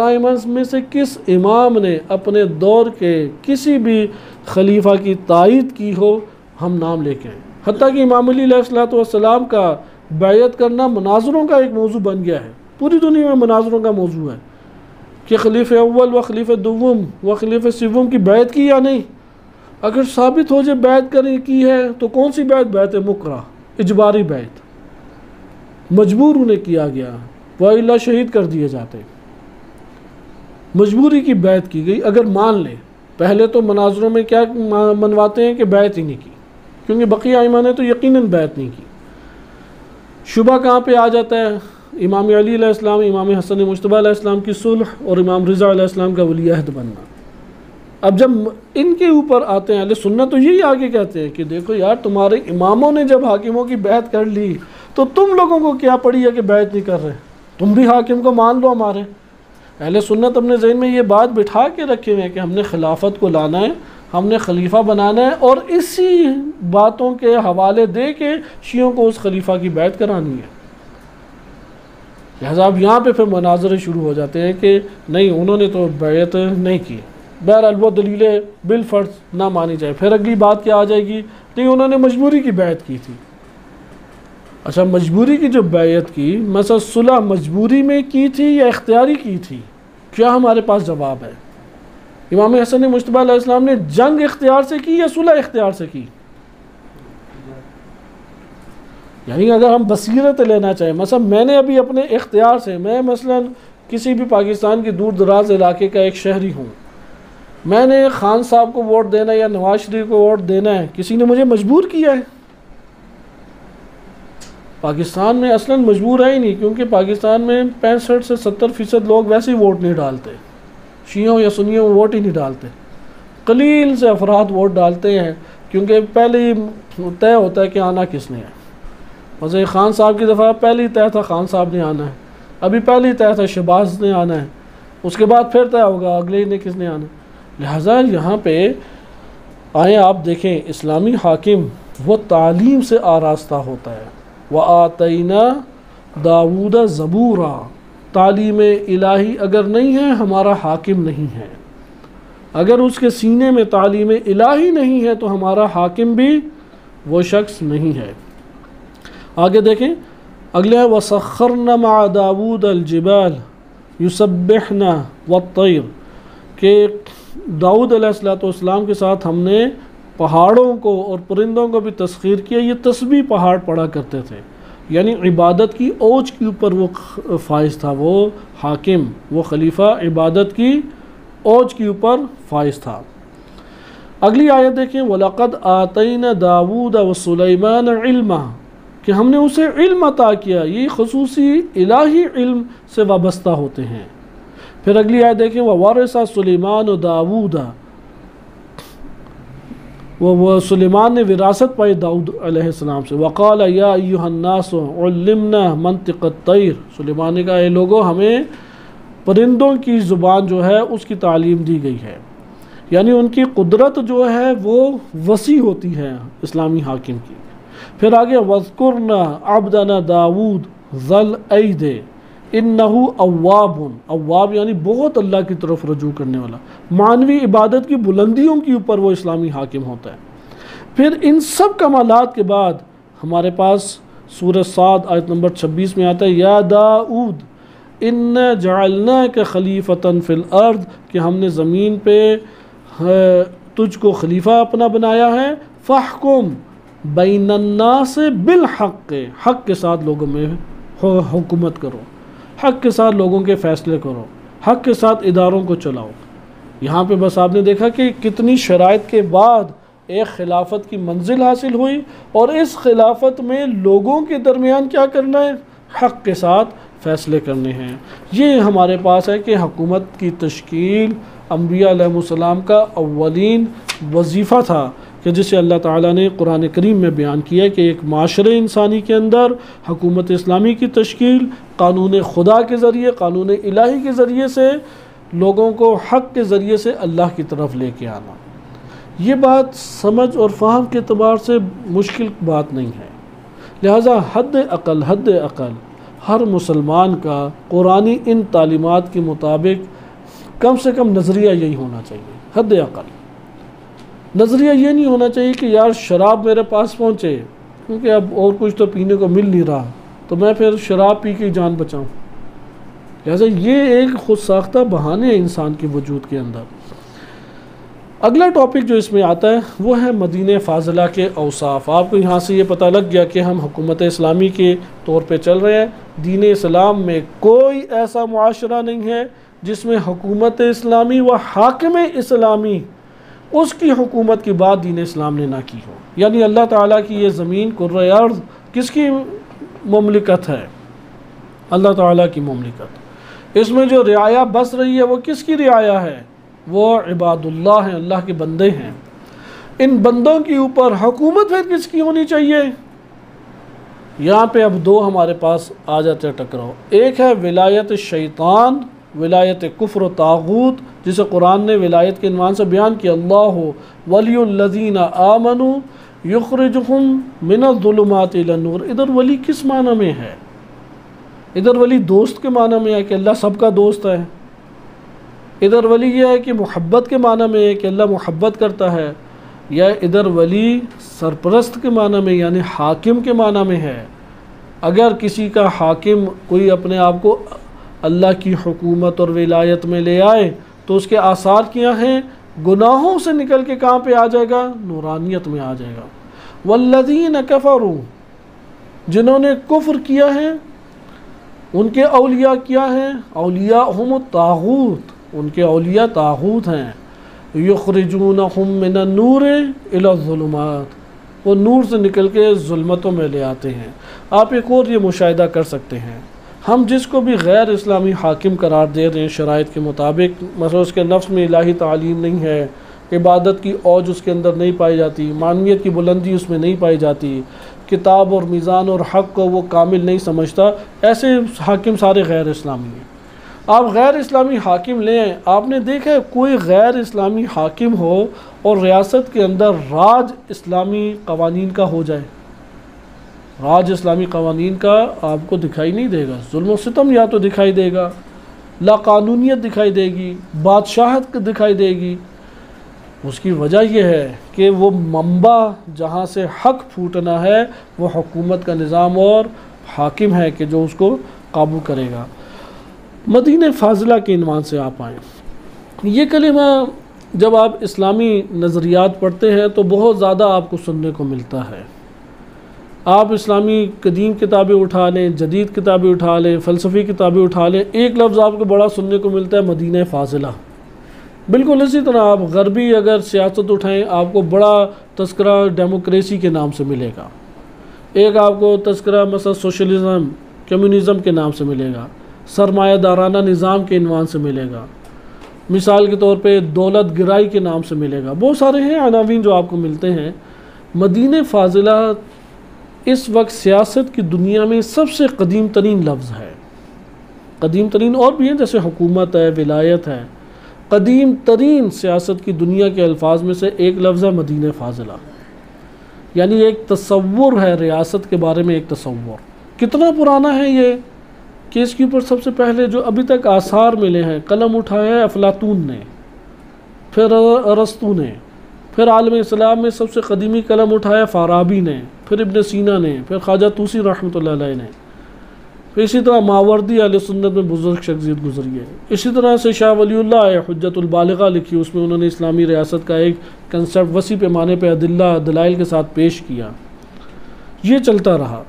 [SPEAKER 1] ائمہ میں سے کس امام نے اپنے دور کے کسی بھی خلیفہ کی تائید کی ہو، ہم نام لے کے آئیں۔ حتیٰ کہ امام علی علیہ السلام کا بیعت کرنا مناظروں کا ایک موضوع بن گیا ہے پوری دنیا میں مناظروں کا موضوع ہے کہ خلیفہ اول و خلیفہ دوم و خلیفہ سوم کی بیعت کی یا نہیں. اگر ثابت ہو جائے بیعت کی ہے تو کون سی بیعت؟ بیعت مکرہ، اجباری بیعت، مجبور انہیں کیا گیا، وَإِلَّا شہید کر دیے جاتے. مجبوری کی بیعت کی گئی. اگر مان لے، پہلے تو مناظروں میں کیا منواتے ہیں کہ بیعت ہی نہیں کی، کیونکہ بقیہ ائمہ نے تو یقیناً بیعت نہیں کی. شبہ کہاں پہ آ جاتا ہے؟ امام علی علیہ السلام، امام حسن مجتبیٰ علیہ السلام کی صلح اور امام رضا علیہ السلام کا ولی عہد بننا. اب جب ان کے اوپر آتے ہیں اہل سنت تو یہی آگے کہتے ہیں کہ دیکھو یار، تمہارے اماموں نے جب حاکموں کی بیعت کر لی تو تم لوگوں کو کیا پڑی ہے کہ بیعت نہیں کر رہے؟ تم بھی حاکم کو مان لو ہمارے. اہل سنت اپنے ذہن میں یہ بات بٹھا کے رکھے ہوئے ہیں کہ ہم نے خلافت کو لانا ہے، ہم نے خلیفہ بنانا ہے، اور اسی باتوں کے حوالے دے کے شیعوں کو اس خلیفہ کی بیعت کرانی ہے. لہذا اب یہاں پہ پھر مناظرے شروع ہو جاتے ہیں کہ نہیں، انہوں نے تو بیعت نہیں کی. بہرحال وہ دلیلیں بالفرض نہ مانی جائے. پھر اگلی بات کیا آ جائے گی؟ نہیں، انہوں نے مجبوری کی بیعت کی تھی. اچھا، مجبوری کی جو بیعت کی، مثلا صلح مجبوری میں کی تھی یا اختیاری کی تھی؟ کیا ہمارے پاس جواب ہے؟ امام حسن مجتبیٰ علیہ السلام نے جنگ اختیار سے کی یا صلح اختیار سے کی؟ یعنی اگر ہم بصیرت لینا چاہیں، مثلا میں نے ابھی اپنے اختیار سے، میں مثلا کسی بھی پاکستان کی دور دراز علاقے کا ایک شہری ہوں، میں نے خان صاحب کو ووٹ دینا ہے یا نواز شریف کو ووٹ دینا ہے، کسی نے مجھے مجبور کیا ہے؟ پاکستان میں اصلاً مجبور ہے ہی نہیں، کیونکہ پاکستان میں 65 سے 70% لوگ ویسے ہی ووٹ نہیں ڈالتے، شیعوں یا سنیوں ووٹ ہی نہیں ڈالتے. قلیل سے افراد ووٹ ڈالتے ہیں، کیونکہ پہلے ہی طے ہوتا ہے کہ آنا کس نے ہے. مثلا خان صاحب کی دفعہ پہلی طے تھا خان صاحب نے آنا ہے، ابھی پہلی طے تھا شہباز نے آنا ہے، اس کے بعد پھر طے ہوگا اگلے نے کس نے آنا ہے. لہٰذا یہاں پہ آئیں آپ دیکھیں، اسلامی حاکم وہ تعلیم سے آراستہ ہوتا ہے. وَآتَيْنَا دَاوُودَ زَبُورًا، تعلیم الہی اگر نہیں ہے ہمارا حاکم نہیں ہے. اگر اس کے سینے میں تعلیم الہی نہیں ہے تو ہمارا حاکم بھی وہ شخص نہیں ہے. آگے دیکھیں، اگلے ہے وَسَخَّرْنَا مَعَ دَاوُودَ الْجِبَالَ يُسَبِّحْنَا وَالطَّيْرَ، کہ داؤد علیہ السلام کے ساتھ ہم نے پہاڑوں کو اور پرندوں کو بھی تسخیر کیا. یہ تسبیح پہاڑ پڑا کرتے تھے، یعنی عبادت کی اوج کے اوپر وہ فائز تھا، وہ حاکم، وہ خلیفہ عبادت کی اوج کے اوپر فائز تھا. اگلی آیت دیکھیں، وَلَقَدْ آتَيْنَا دَاوُودَ وَسُلَيْمَانَ عِلْمًا، کہ ہم نے اسے علم عطا کیا. یہ خصوصی الہی علم سے وابستہ ہوتے ہیں. پھر اگلی آیت دیکھیں، وَوَرِثَ سُلَيْمَانُ دَاوُودَ، وہ سلیمان نے وراثت پائی داؤد علیہ السلام سے. وقال یا ایھا الناس علمنا منطق الطیر، سلیمان نے کہا اے لوگو ہمیں پرندوں کی زبان جو ہے اس کی تعلیم دی گئی ہے. یعنی ان کی قدرت جو ہے وہ وسیع ہوتی ہے اسلامی حاکم کی. پھر آگے وَاذْكُرْنَا عَبْدَنَا دَاوُودَ ذَا الْأَيْدِ إِنَّهُ أَوَّابٌ، اواب یعنی بہت اللہ کی طرف رجوع کرنے والا. معنوی عبادت کی بلندیوں کے اوپر وہ اسلامی حاکم ہوتا ہے. پھر ان سب کمالات کے بعد ہمارے پاس سورہ صاد آیت نمبر 26 میں آتا ہے یا داؤد اِنَّا جَعَلْنَاكَ خَلِيفَةً فِي الْأَرْضِ، کہ ہم نے زمین پہ تجھ کو خلیفہ اپنا بنایا ہے. فَاحْكُمْ بَيْنَ النَّاسِ بِالْحَقِّ، حق کے ساتھ لوگوں میں حکومت کرو، حق کے ساتھ لوگوں کے فیصلے کرو، حق کے ساتھ اداروں کو چلاؤ. یہاں پہ بس آپ نے دیکھا کہ کتنی شرائط کے بعد ایک خلافت کی منزل حاصل ہوئی، اور اس خلافت میں لوگوں کے درمیان کیا کرنا ہے؟ حق کے ساتھ فیصلے کرنے ہیں. یہ ہمارے پاس ہے کہ حکومت کی تشکیل انبیاء علیہ السلام کا اولین وظیفہ تھا، کہ جسے اللہ تعالیٰ نے قرآن کریم میں بیان کیا کہ ایک معاشرے انسانی کے اندر حکومت اسلامی کی تشکیل قانون خدا کے ذریعے، قانون الہی کے ذریعے سے لوگوں کو حق کے ذریعے سے اللہ کی طرف لے کے آنا. یہ بات سمجھ اور فہم کے اعتبار سے مشکل بات نہیں ہے. لہٰذا حد عقل ہر مسلمان کا قرآنی ان تعلیمات کے مطابق کم سے کم نظریہ یہی ہونا چاہیے. حد عقل نظریہ یہ نہیں ہونا چاہیے کہ یار شراب میرے پاس پہنچے، کیونکہ اب اور کچھ تو پینے کو مل نہیں رہا، تو میں پھر شراب پی کے جان بچاؤں. لہٰذا یہ ایک خود ساختہ بہانے ہیں انسان کے وجود کے اندر۔ اگلا ٹاپک جو اس میں آتا ہے وہ ہے مدینہ فاضلہ کے اوصاف۔ آپ کو یہاں سے یہ پتہ لگ گیا کہ ہم حکومت اسلامی کے طور پہ چل رہے ہیں۔ دین اسلام میں کوئی ایسا معاشرہ نہیں ہے جس میں حکومت اسلامی و حاکم اسلامی اس کی حکومت کی بات دین اسلام نے نہ کی ہو۔ یعنی اللہ تعالیٰ کی یہ زمین کرۂ ارض کس کی مملکت ہے؟ اللہ تعالیٰ کی مملکت۔ اس میں جو رعایا بس رہی ہے وہ کس کی رعایا ہے؟ وہ عباد اللہ ہیں، اللہ کے بندے ہیں۔ ان بندوں کے اوپر حکومت پھر کس کی ہونی چاہیے؟ یہاں پہ اب دو ہمارے پاس آ جاتے ٹکراؤ۔ ایک ہے ولایت شیطان، ولایت کفر و طاغوت، جسے قرآن نے ولایت کے عنوان سے بیان کیا، اللہ ولی الذین آمنوا یخرجہم من الظلمات الی النور۔ ادھر ولی کس معنی میں ہے؟ ادھر ولی دوست کے معنی میں ہے کہ اللہ سب کا دوست ہے؟ ادھر ولی یہ ہے کہ محبت کے معنی میں ہے کہ اللہ محبت کرتا ہے؟ یا ادھر ولی سرپرست کے معنی میں یعنی حاکم کے معنی میں ہے؟ اگر کسی کا حاکم کوئی اپنے آپ کو اللہ کی حکومت اور ولایت میں لے آئے تو اس کے آثار کیا ہیں؟ گناہوں سے نکل کے کہاں پہ آ جائے گا؟ نورانیت میں آ جائے گا۔ والذین کفروا، جنہوں نے کفر کیا ہے ان کے اولیاء کیا ہیں؟ اولیاءہم الطاغوت، ان کے اولیاء طاغوت ہیں۔ یخرجونہم من النور الی الظلمات، وہ نور سے نکل کے ظلمتوں میں لے آتے ہیں۔ آپ ایک اور یہ مشاہدہ کر سکتے ہیں، ہم جس کو بھی غیر اسلامی حاکم قرار دے رہے ہیں شرائط کے مطابق، مثلا اس کے نفس میں الہی تعلیم نہیں ہے، عبادت کی اوج اس کے اندر نہیں پائی جاتی، معنویت کی بلندی اس میں نہیں پائی جاتی، کتاب اور میزان اور حق کو وہ کامل نہیں سمجھتا، ایسے حاکم سارے غیر اسلامی ہیں۔ آپ غیر اسلامی حاکم لیں، آپ نے دیکھا ہے کوئی غیر اسلامی حاکم ہو اور ریاست کے اندر راج اسلامی قوانین کا ہو جائے؟ راج اسلامی قوانین کا آپ کو دکھائی نہیں دے گا، ظلم و ستم یا تو دکھائی دے گا، لا قانونیت دکھائی دے گی، بادشاہت دکھائی دے گی۔ اس کی وجہ یہ ہے کہ وہ منبع جہاں سے حق پھوٹنا ہے وہ حکومت کا نظام اور حاکم ہے کہ جو اس کو قابو کرے گا۔ مدینہ فاضلہ کے عنوان سے آپ آئیں، یہ کلمہ جب آپ اسلامی نظریات پڑھتے ہیں تو بہت زیادہ آپ کو سننے کو ملتا ہے۔ آپ اسلامی قدیم کتابیں اٹھا لیں، جدید کتابیں اٹھا لیں، فلسفی کتابیں اٹھا لیں، ایک لفظ آپ کو بڑا سننے کو ملتا ہے، مدینہ فاضلہ۔ بالکل اسی طرح آپ غربی اگر سیاست اٹھائیں آپ کو بڑا تذکرہ ڈیموکریسی کے نام سے ملے گا، ایک آپ کو تذکرہ مثلا سوشلزم کمیونزم کے نام سے ملے گا، سرمایہ دارانہ نظام کے عنوان سے ملے گا، مثال کے طور پہ دولت گرائی کے نام سے ملے گا، بہت سارے ہیں عناوین جو آپ کو ملتے ہیں۔ مدینہ فاضلہ اس وقت سیاست کی دنیا میں سب سے قدیم ترین لفظ ہے۔ قدیم ترین اور بھی ہیں جیسے حکومت ہے، ولایت ہے، قدیم ترین سیاست کی دنیا کے الفاظ میں سے ایک لفظ ہے مدینہ فاضلہ، یعنی ایک تصور ہے ریاست کے بارے میں، ایک تصور کتنا پرانا ہے یہ کہ اس کے اوپر سب سے پہلے جو ابھی تک آثار ملے ہیں، قلم اٹھایا ہے افلاطون نے، پھر ارسطو نے، پھر عالم اسلام میں سب سے قدیمی قلم اٹھایا فارابی نے، پھر ابن سینا نے، پھر خواجہ طوسی رحمۃ اللہ علیہ نے، پھر اسی طرح ماوردی اہل سنت میں بزرگ شخصیت گزری ہے، اسی طرح سے شاہ ولی اللہ حجت البالغہ لکھی، اس میں انہوں نے اسلامی ریاست کا ایک کنسیپٹ وسیع پیمانے پہ دلائل کے ساتھ پیش کیا۔ یہ چلتا رہا۔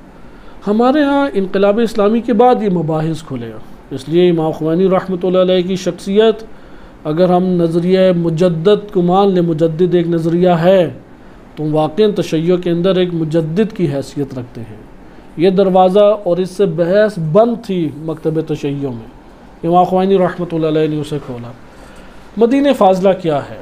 [SPEAKER 1] ہمارے ہاں انقلاب اسلامی کے بعد یہ مباحث کھلے، اس لیے امام خمینی رحمۃ اللہ علیہ کی شخصیت، اگر ہم نظریہ مجدد کو مان لیں، مجدد ایک نظریہ ہے تو واقعاً تشیع کے اندر ایک مجدد کی حیثیت رکھتے ہیں۔ یہ دروازہ اور اس سے بحث بند تھی مکتب تشیع میں، امام خمینی رحمۃ اللہ علیہ نے اسے کھولا۔ مدینہ فاضلہ کیا ہے؟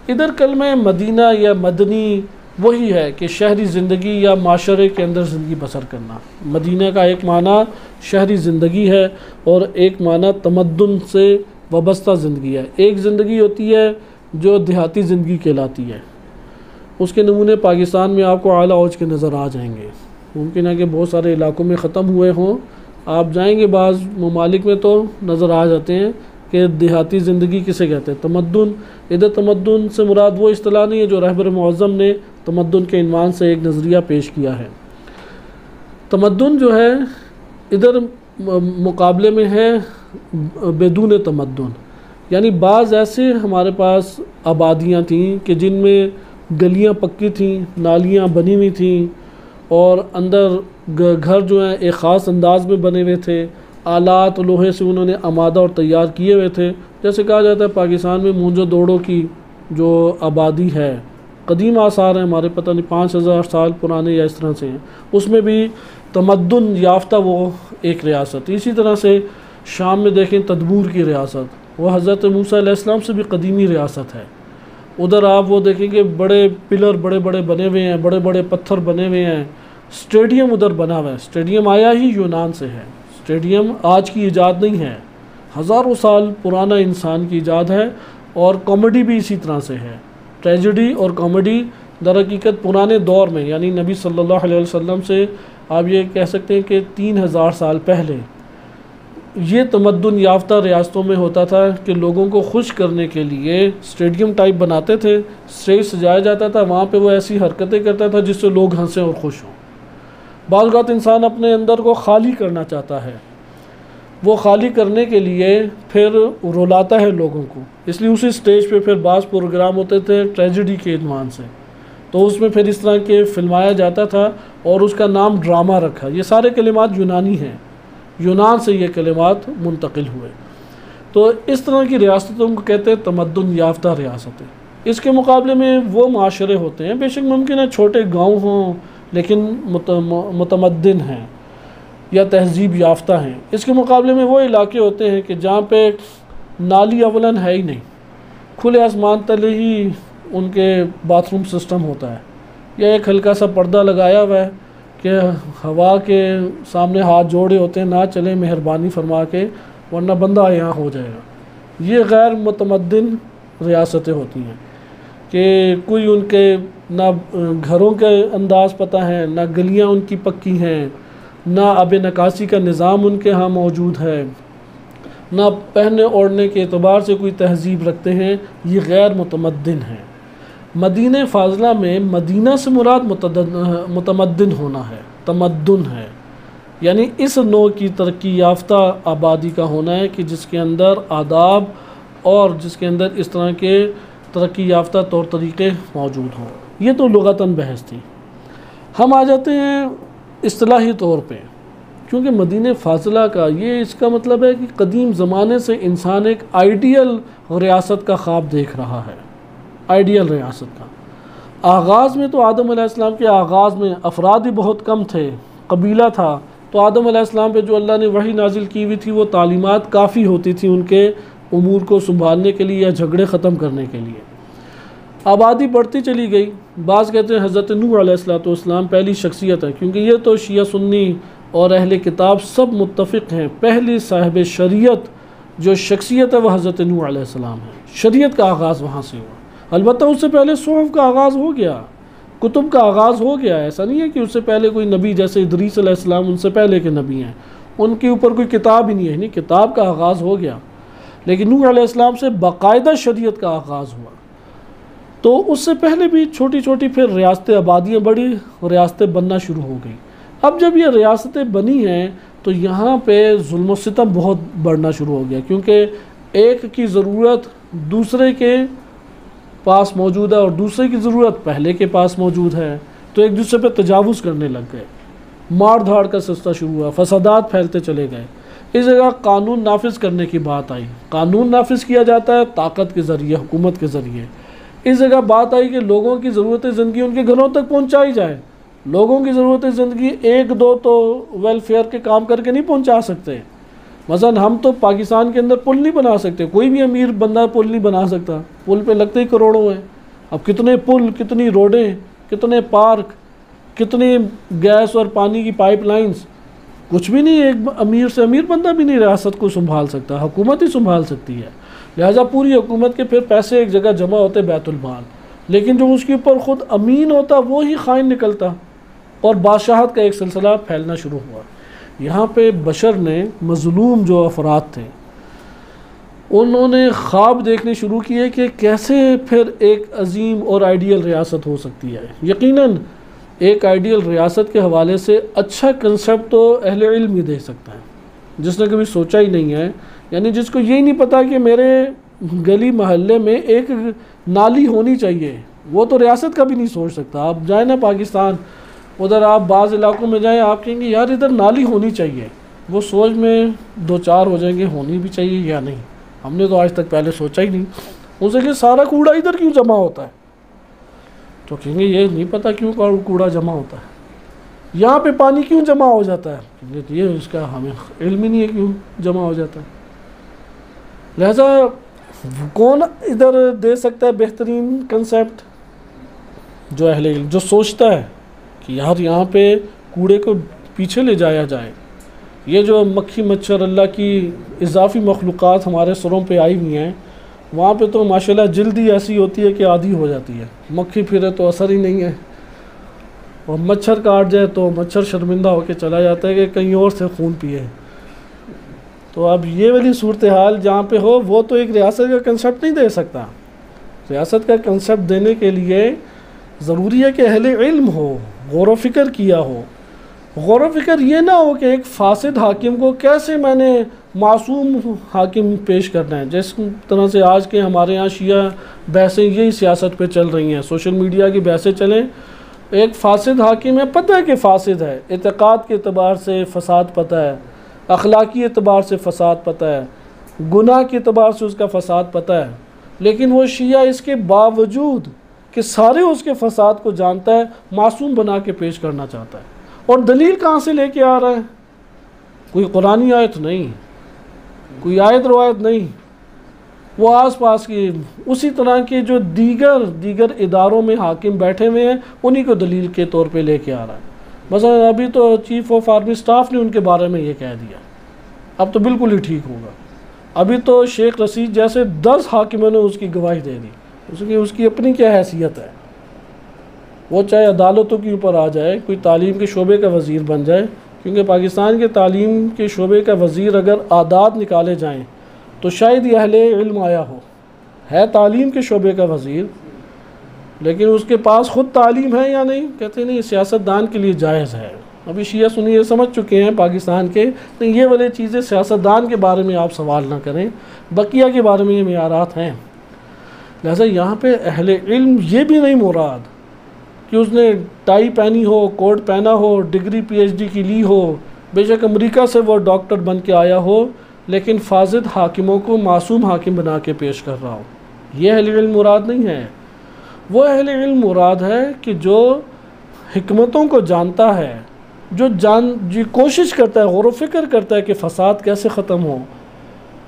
[SPEAKER 1] ادھر کلمہ مدینہ یا مدنی وہی ہے کہ شہری زندگی یا معاشرے کے اندر زندگی بسر کرنا۔ مدینہ کا ایک معنی شہری زندگی ہے اور ایک معنی تمدن سے وابستہ زندگی ہے۔ ایک زندگی ہوتی ہے جو دیہاتی زندگی کہلاتی ہے، اس کے نمونے پاکستان میں آپ کو اعلیٰ اوج کے نظر آ جائیں گے، ممکن ہے کہ بہت سارے علاقوں میں ختم ہوئے ہوں، آپ جائیں گے بعض ممالک میں تو نظر آ جاتے ہیں کہ دیہاتی زندگی کسے کہتے ہیں، تمدن۔ ادھر تمدن سے مراد وہ اصطلاح نہیں ہے جو رہبر معظم نے تمدن کے عنوان سے ایک نظریہ پیش کیا ہے۔ تمدن جو ہے ادھر مقابلے میں ہے بدون تمدن، یعنی بعض ایسے ہمارے پاس آبادیاں تھیں کہ جن میں گلیاں پکی تھیں، نالیاں بنی ہوئی تھیں، اور اندر گھر جو ہیں ایک خاص انداز میں بنے ہوئے تھے، آلات لوہے سے انہوں نے آمادہ اور تیار کیے ہوئے تھے۔ جیسے کہا جاتا ہے پاکستان میں مونجو دوڑو کی جو آبادی ہے، قدیم آثار ہیں ہمارے، پتہ نہیں 5000 سال پرانے یا اس طرح سے ہیں، اس میں بھی تمدن یافتہ وہ ایک ریاست۔ اسی طرح سے شام میں دیکھیں تدبور کی ریاست، وہ حضرت موسیٰ علیہ السلام سے بھی قدیمی ریاست ہے۔ ادھر آپ وہ دیکھیں کہ بڑے پلر بڑے بڑے بنے ہوئے ہیں، بڑے بڑے پتھر بنے ہوئے ہیں، اسٹیڈیم ادھر بنا ہوا ہے۔ اسٹیڈیم آیا ہی یونان سے ہے، اسٹیڈیم آج کی ایجاد نہیں ہے، ہزاروں سال پرانا انسان کی ایجاد ہے۔ اور کامیڈی بھی اسی طرح سے ہے، ٹریجڈی اور کامیڈی در حقیقت پرانے دور میں، یعنی نبی صلی اللہ علیہ وسلم سے آپ یہ کہہ سکتے ہیں کہ 3000 سال پہلے یہ تمدن یافتہ ریاستوں میں ہوتا تھا کہ لوگوں کو خوش کرنے کے لیے اسٹیڈیم ٹائپ بناتے تھے، اسٹیج سجایا جاتا تھا، وہاں پہ وہ ایسی حرکتیں کرتا تھا جس سے لوگ ہنسیں اور خوش ہوں۔ بعض اوقات انسان اپنے اندر کو خالی کرنا چاہتا ہے، وہ خالی کرنے کے لیے پھر رلاتا ہے لوگوں کو، اس لیے اسی سٹیج پہ پھر بعض پروگرام ہوتے تھے ٹریجڈی کے عنوان سے، تو اس میں پھر اس طرح کے فلمایا جاتا تھا اور اس کا نام ڈرامہ رکھا۔ یہ سارے کلمات یونانی ہیں، یونان سے یہ کلمات منتقل ہوئے۔ تو اس طرح کی ریاستوں کو کہتے ہیں تمدن یافتہ ریاستیں۔ اس کے مقابلے میں وہ معاشرے ہوتے ہیں، بے شک ممکن ہے چھوٹے گاؤں ہوں لیکن متمدن ہیں یا تہذیب یافتہ ہیں۔ اس کے مقابلے میں وہ علاقے ہوتے ہیں کہ جہاں پہ نالی اولاً ہے ہی نہیں، کھلے آسمان تلے ہی ان کے باتھ روم سسٹم ہوتا ہے، یا ایک ہلکا سا پردہ لگایا ہوا ہے کہ ہوا کے سامنے ہاتھ جوڑے ہوتے ہیں، نہ چلیں مہربانی فرما کے ورنہ بندہ یہاں ہو جائے گا۔ یہ غیر متمدن ریاستیں ہوتی ہیں کہ کوئی ان کے نہ گھروں کے انداز پتہ ہیں، نہ گلیاں ان کی پکی ہیں، نہ آب نکاسی کا نظام ان کے ہاں موجود ہے، نہ پہننے اوڑھنے کے اعتبار سے کوئی تہذیب رکھتے ہیں، یہ غیر متمدن ہیں۔ مدینہ فاضلہ میں مدینہ سے مراد متمدن ہونا ہے، تمدن ہے، یعنی اس نوع کی ترقی یافتہ آبادی کا ہونا ہے کہ جس کے اندر آداب اور جس کے اندر اس طرح کے ترقی یافتہ طور طریقے موجود ہوں۔ یہ تو لغتاً بحث تھی۔ ہم آ جاتے ہیں اصطلاحی طور پہ، کیونکہ مدینہ فاضلہ کا یہ اس کا مطلب ہے کہ قدیم زمانے سے انسان ایک آئیڈیل ریاست کا خواب دیکھ رہا ہے، آئیڈیل ریاست کا۔ آغاز میں تو آدم علیہ السلام کے آغاز میں افراد ہی بہت کم تھے، قبیلہ تھا، تو آدم علیہ السلام پہ جو اللہ نے وحی نازل کی ہوئی تھی وہ تعلیمات کافی ہوتی تھی ان کے امور کو سنبھالنے کے لیے یا جھگڑے ختم کرنے کے لیے۔ آبادی بڑھتی چلی گئی۔ بعض کہتے ہیں حضرت نوح علیہ السلام پہلی شخصیت ہے، کیونکہ یہ تو شیعہ سنی اور اہل کتاب سب متفق ہیں، پہلی صاحب شریعت جو شخصیت ہے وہ حضرت نوح علیہ السلام ہے۔ شریعت کا آغاز وہاں سے ہوا، البتہ اس سے پہلے صحف کا آغاز ہو گیا، کتب کا آغاز ہو گیا۔ ایسا نہیں ہے کہ اس سے پہلے کوئی نبی، جیسے ادریس علیہ السلام ان سے پہلے کے نبی ہیں، ان کے اوپر کوئی کتاب ہی نہیں ہے، نہیں، کتاب کا آغاز ہو گیا، لیکن نوح علیہ السلام سے باقاعدہ شریعت کا آغاز ہوا۔ تو اس سے پہلے بھی چھوٹی چھوٹی پھر ریاستیں، آبادیاں بڑی، ریاستیں بننا شروع ہو گئی۔ اب جب یہ ریاستیں بنی ہیں تو یہاں پہ ظلم و ستم بہت بڑھنا شروع ہو گیا، کیونکہ ایک کی ضرورت دوسرے کے پاس موجود ہے اور دوسرے کی ضرورت پہلے کے پاس موجود ہے، تو ایک دوسرے پہ تجاوز کرنے لگ گئے، مار دھاڑ کا سلسلہ شروع ہوا، فسادات پھیلتے چلے گئے۔ اس جگہ قانون نافذ کرنے کی بات آئی، قانون نافذ کیا جاتا ہے طاقت کے ذریعے، حکومت کے ذریعے۔ اس جگہ بات آئی کہ لوگوں کی ضرورت زندگی ان کے گھروں تک پہنچائی جائے۔ لوگوں کی ضرورت زندگی ایک دو تو ویلفیئر کے کام کر کے نہیں پہنچا سکتے۔ مثلا ہم تو پاکستان کے اندر پل نہیں بنا سکتے، کوئی بھی امیر بندہ پل نہیں بنا سکتا، پل پہ لگتے ہی کروڑوں ہیں۔ اب کتنے پل، کتنی روڈیں، کتنے پارک، کتنی گیس اور پانی کی پائپ لائنز، کچھ بھی نہیں، ایک امیر سے امیر بندہ بھی نہیں ریاست کو سنبھال سکتا، حکومت ہی سنبھال سکتی ہے۔ لہٰذا پوری حکومت کے پھر پیسے ایک جگہ جمع ہوتے بیت المال، لیکن جو اس کے اوپر خود امین ہوتا وہی خائن نکلتا، اور بادشاہت کا ایک سلسلہ پھیلنا شروع ہوا۔ یہاں پہ بشر نے، مظلوم جو افراد تھے، انہوں نے خواب دیکھنے شروع کیے کہ کیسے پھر ایک عظیم اور آئیڈیل ریاست ہو سکتی ہے۔ یقیناً ایک آئیڈیل ریاست کے حوالے سے اچھا کنسیپٹ تو اہل علم ہی دے سکتا ہے، جس نے کبھی سوچا ہی نہیں ہے یعنی جس کو یہی نہیں پتا کہ میرے گلی محلے میں ایک نالی ہونی چاہیے، وہ تو ریاست کا بھی نہیں سوچ سکتا۔ آپ جائیں نا پاکستان، ادھر آپ بعض علاقوں میں جائیں، آپ کہیں گے یار ادھر نالی ہونی چاہیے، وہ سوچ میں دو چار ہو جائیں گے ہونی بھی چاہیے یا نہیں، ہم نے تو آج تک پہلے سوچا ہی نہیں۔ ان سے کہ سارا کوڑا ادھر کیوں جمع ہوتا ہے؟ تو کہیں گے یہ نہیں پتہ کیوں کوڑا جمع ہوتا ہے۔ یہاں پہ پانی کیوں جمع ہو جاتا ہے؟ کہیں گے یہ اس کا ہمیں علم ہی نہیں ہے کیوں جمع ہو جاتا ہے۔ لہذا کون ادھر دے سکتا ہے بہترین کنسیپٹ؟ جو اہل علم، جو سوچتا ہے کہ یار یہاں پہ کوڑے کو پیچھے لے جایا جائے۔ یہ جو مکھی مچھر اللہ کی اضافی مخلوقات ہمارے سروں پہ آئی ہوئی ہیں، وہاں پہ تو ماشاءاللہ جلد ہی ایسی ہوتی ہے کہ عادی ہو جاتی ہے، مکھی پھرے تو اثر ہی نہیں ہے، اور مچھر کاٹ جائے تو مچھر شرمندہ ہو کے چلا جاتا ہے کہ کہیں اور سے خون پیے۔ تو اب یہ والی صورتحال جہاں پہ ہو، وہ تو ایک ریاست کا کنسیپٹ نہیں دے سکتا۔ ریاست کا کنسیپٹ دینے کے لیے ضروری ہے کہ اہل علم ہو، غور و فکر کیا ہو۔ غور و فکر یہ نہ ہو کہ ایک فاسد حاکم کو کیسے میں نے معصوم حاکم پیش کرنا ہے، جس طرح سے آج کے ہمارے ہاں شیعہ بحثیں یہی سیاست پہ چل رہی ہیں، سوشل میڈیا کی بحثیں چلیں۔ ایک فاسد حاکم ہے، پتہ ہے کہ فاسد ہے، اعتقاد کے اعتبار سے فساد پتہ ہے، اخلاقی اعتبار سے فساد پتہ ہے، گناہ کے اعتبار سے اس کا فساد پتہ ہے، لیکن وہ شیعہ اس کے باوجود کہ سارے اس کے فساد کو جانتا ہے، معصوم بنا کے پیش کرنا چاہتا ہے۔ اور دلیل کہاں سے لے کے آ رہا ہے؟ کوئی قرآنی آیت نہیں، کوئی آیت روایت نہیں، وہ آس پاس کی اسی طرح کے جو دیگر اداروں میں حاکم بیٹھے ہوئے ہیں، انہی کو دلیل کے طور پہ لے کے آ رہا ہے۔ مثلا ابھی تو چیف آف آرمی سٹاف نے ان کے بارے میں یہ کہہ دیا، اب تو بالکل ہی ٹھیک ہوگا۔ ابھی تو شیخ رشید جیسے 10 حاکموں نے اس کی گواہی دے دی، اس کی اپنی کیا حیثیت ہے، وہ چاہے عدالتوں کے اوپر آ جائے، کوئی تعلیم کے شعبے کا وزیر بن جائے، کیونکہ پاکستان کے تعلیم کے شعبے کا وزیر اگر عادات نکالے جائیں تو شاید یہ اہل علم آیا ہو، ہے تعلیم کے شعبے کا وزیر، لیکن اس کے پاس خود تعلیم ہے یا نہیں؟ کہتے نہیں، سیاستدان کے لیے جائز ہے۔ ابھی شیعہ سنی یہ سمجھ چکے ہیں پاکستان کے، نہیں یہ والی چیزیں سیاستدان کے بارے میں آپ سوال نہ کریں، بقیہ کے بارے میں یہ معیارات ہیں۔ لہذا یہاں پہ اہل علم یہ بھی نہیں مراد کہ اس نے ٹائی پہنی ہو، کوٹ پہنا ہو، ڈگری پی ایچ ڈی کی لی ہو، بے شک امریکہ سے وہ ڈاکٹر بن کے آیا ہو، لیکن فاسد حاکموں کو معصوم حاکم بنا کے پیش کر رہا ہو۔ یہ اہل علم مراد نہیں ہے۔ وہ اہل علم مراد ہے کہ جو حکمتوں کو جانتا ہے، جو کوشش کرتا ہے، غور و فکر کرتا ہے کہ فساد کیسے ختم ہو،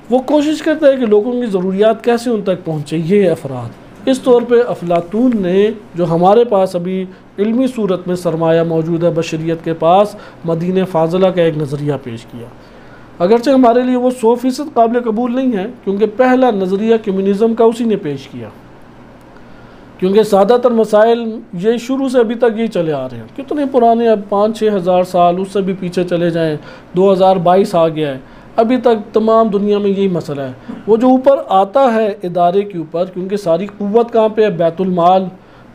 [SPEAKER 1] وہ کوشش کرتا ہے کہ لوگوں کی ضروریات کیسے ان تک پہنچے۔ یہ افراد اس طور پہ افلاطون نے، جو ہمارے پاس ابھی علمی صورت میں سرمایہ موجود ہے بشریت کے پاس، مدینہ فاضلہ کا ایک نظریہ پیش کیا، اگرچہ ہمارے لیے وہ 100% قابل قبول نہیں ہے، کیونکہ پہلا نظریہ کمیونزم کا اسی نے پیش کیا، کیونکہ سادہ تر مسائل یہ شروع سے ابھی تک یہ چلے آ رہے ہیں، کتنے پرانے، اب 5-6 ہزار سال، اس سے بھی پیچھے چلے جائیں، 2022 آ گیا ہے، ابھی تک تمام دنیا میں یہی مسئلہ ہے۔ وہ جو اوپر آتا ہے ادارے کے اوپر، کیونکہ ساری قوت کہاں پہ ہے؟ بیت المال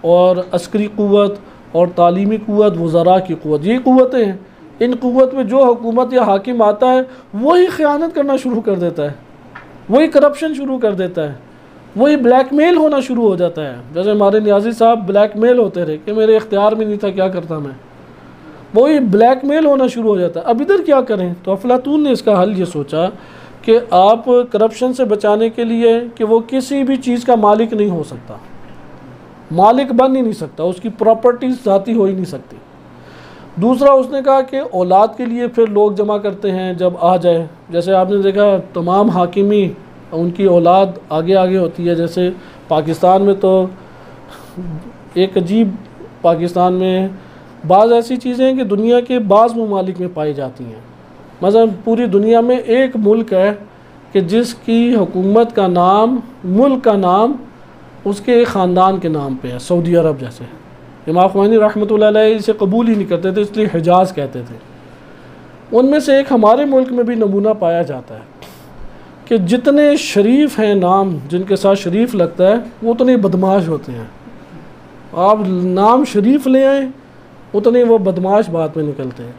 [SPEAKER 1] اور عسکری قوت اور تعلیمی قوت، وزراء کی قوت، یہی قوتیں ہیں۔ ان قوت میں جو حکومت یا حاکم آتا ہے وہی خیانت کرنا شروع کر دیتا ہے، وہی کرپشن شروع کر دیتا ہے، وہی بلیک میل ہونا شروع ہو جاتا ہے۔ جیسے ہمارے نیازی صاحب بلیک میل ہوتے رہے کہ میرے اختیار میں نہیں تھا، کیا کرتا میں، وہی بلیک میل ہونا شروع ہو جاتا ہے۔ اب ادھر کیا کریں؟ تو افلاطون نے اس کا حل یہ سوچا کہ آپ کرپشن سے بچانے کے لیے کہ وہ کسی بھی چیز کا مالک نہیں ہو سکتا، مالک بن ہی نہیں سکتا، اس کی پراپرٹیز ذاتی ہو ہی نہیں سکتی۔ دوسرا اس نے کہا کہ اولاد کے لیے پھر لوگ جمع کرتے ہیں جب آ جائے، جیسے آپ نے دیکھا تمام حاکمی ان کی اولاد آگے آگے ہوتی ہے، جیسے پاکستان میں تو ایک عجیب، پاکستان میں بعض ایسی چیزیں ہیں کہ دنیا کے بعض ممالک میں پائی جاتی ہیں۔ مثلا پوری دنیا میں ایک ملک ہے کہ جس کی حکومت کا نام، ملک کا نام اس کے ایک خاندان کے نام پہ ہے، سعودی عرب جیسے۔ امام خمینی رحمۃ اللہ علیہ اسے قبول ہی نہیں کرتے تھے، اس لیے حجاز کہتے تھے۔ ان میں سے ایک ہمارے ملک میں بھی نمونہ پایا جاتا ہے کہ جتنے شریف ہیں نام، جن کے ساتھ شریف لگتا ہے، وہ اتنے بدماش ہوتے ہیں۔ آپ نام شریف لے آئیں، اتنے وہ بدماش بات میں نکلتے ہیں۔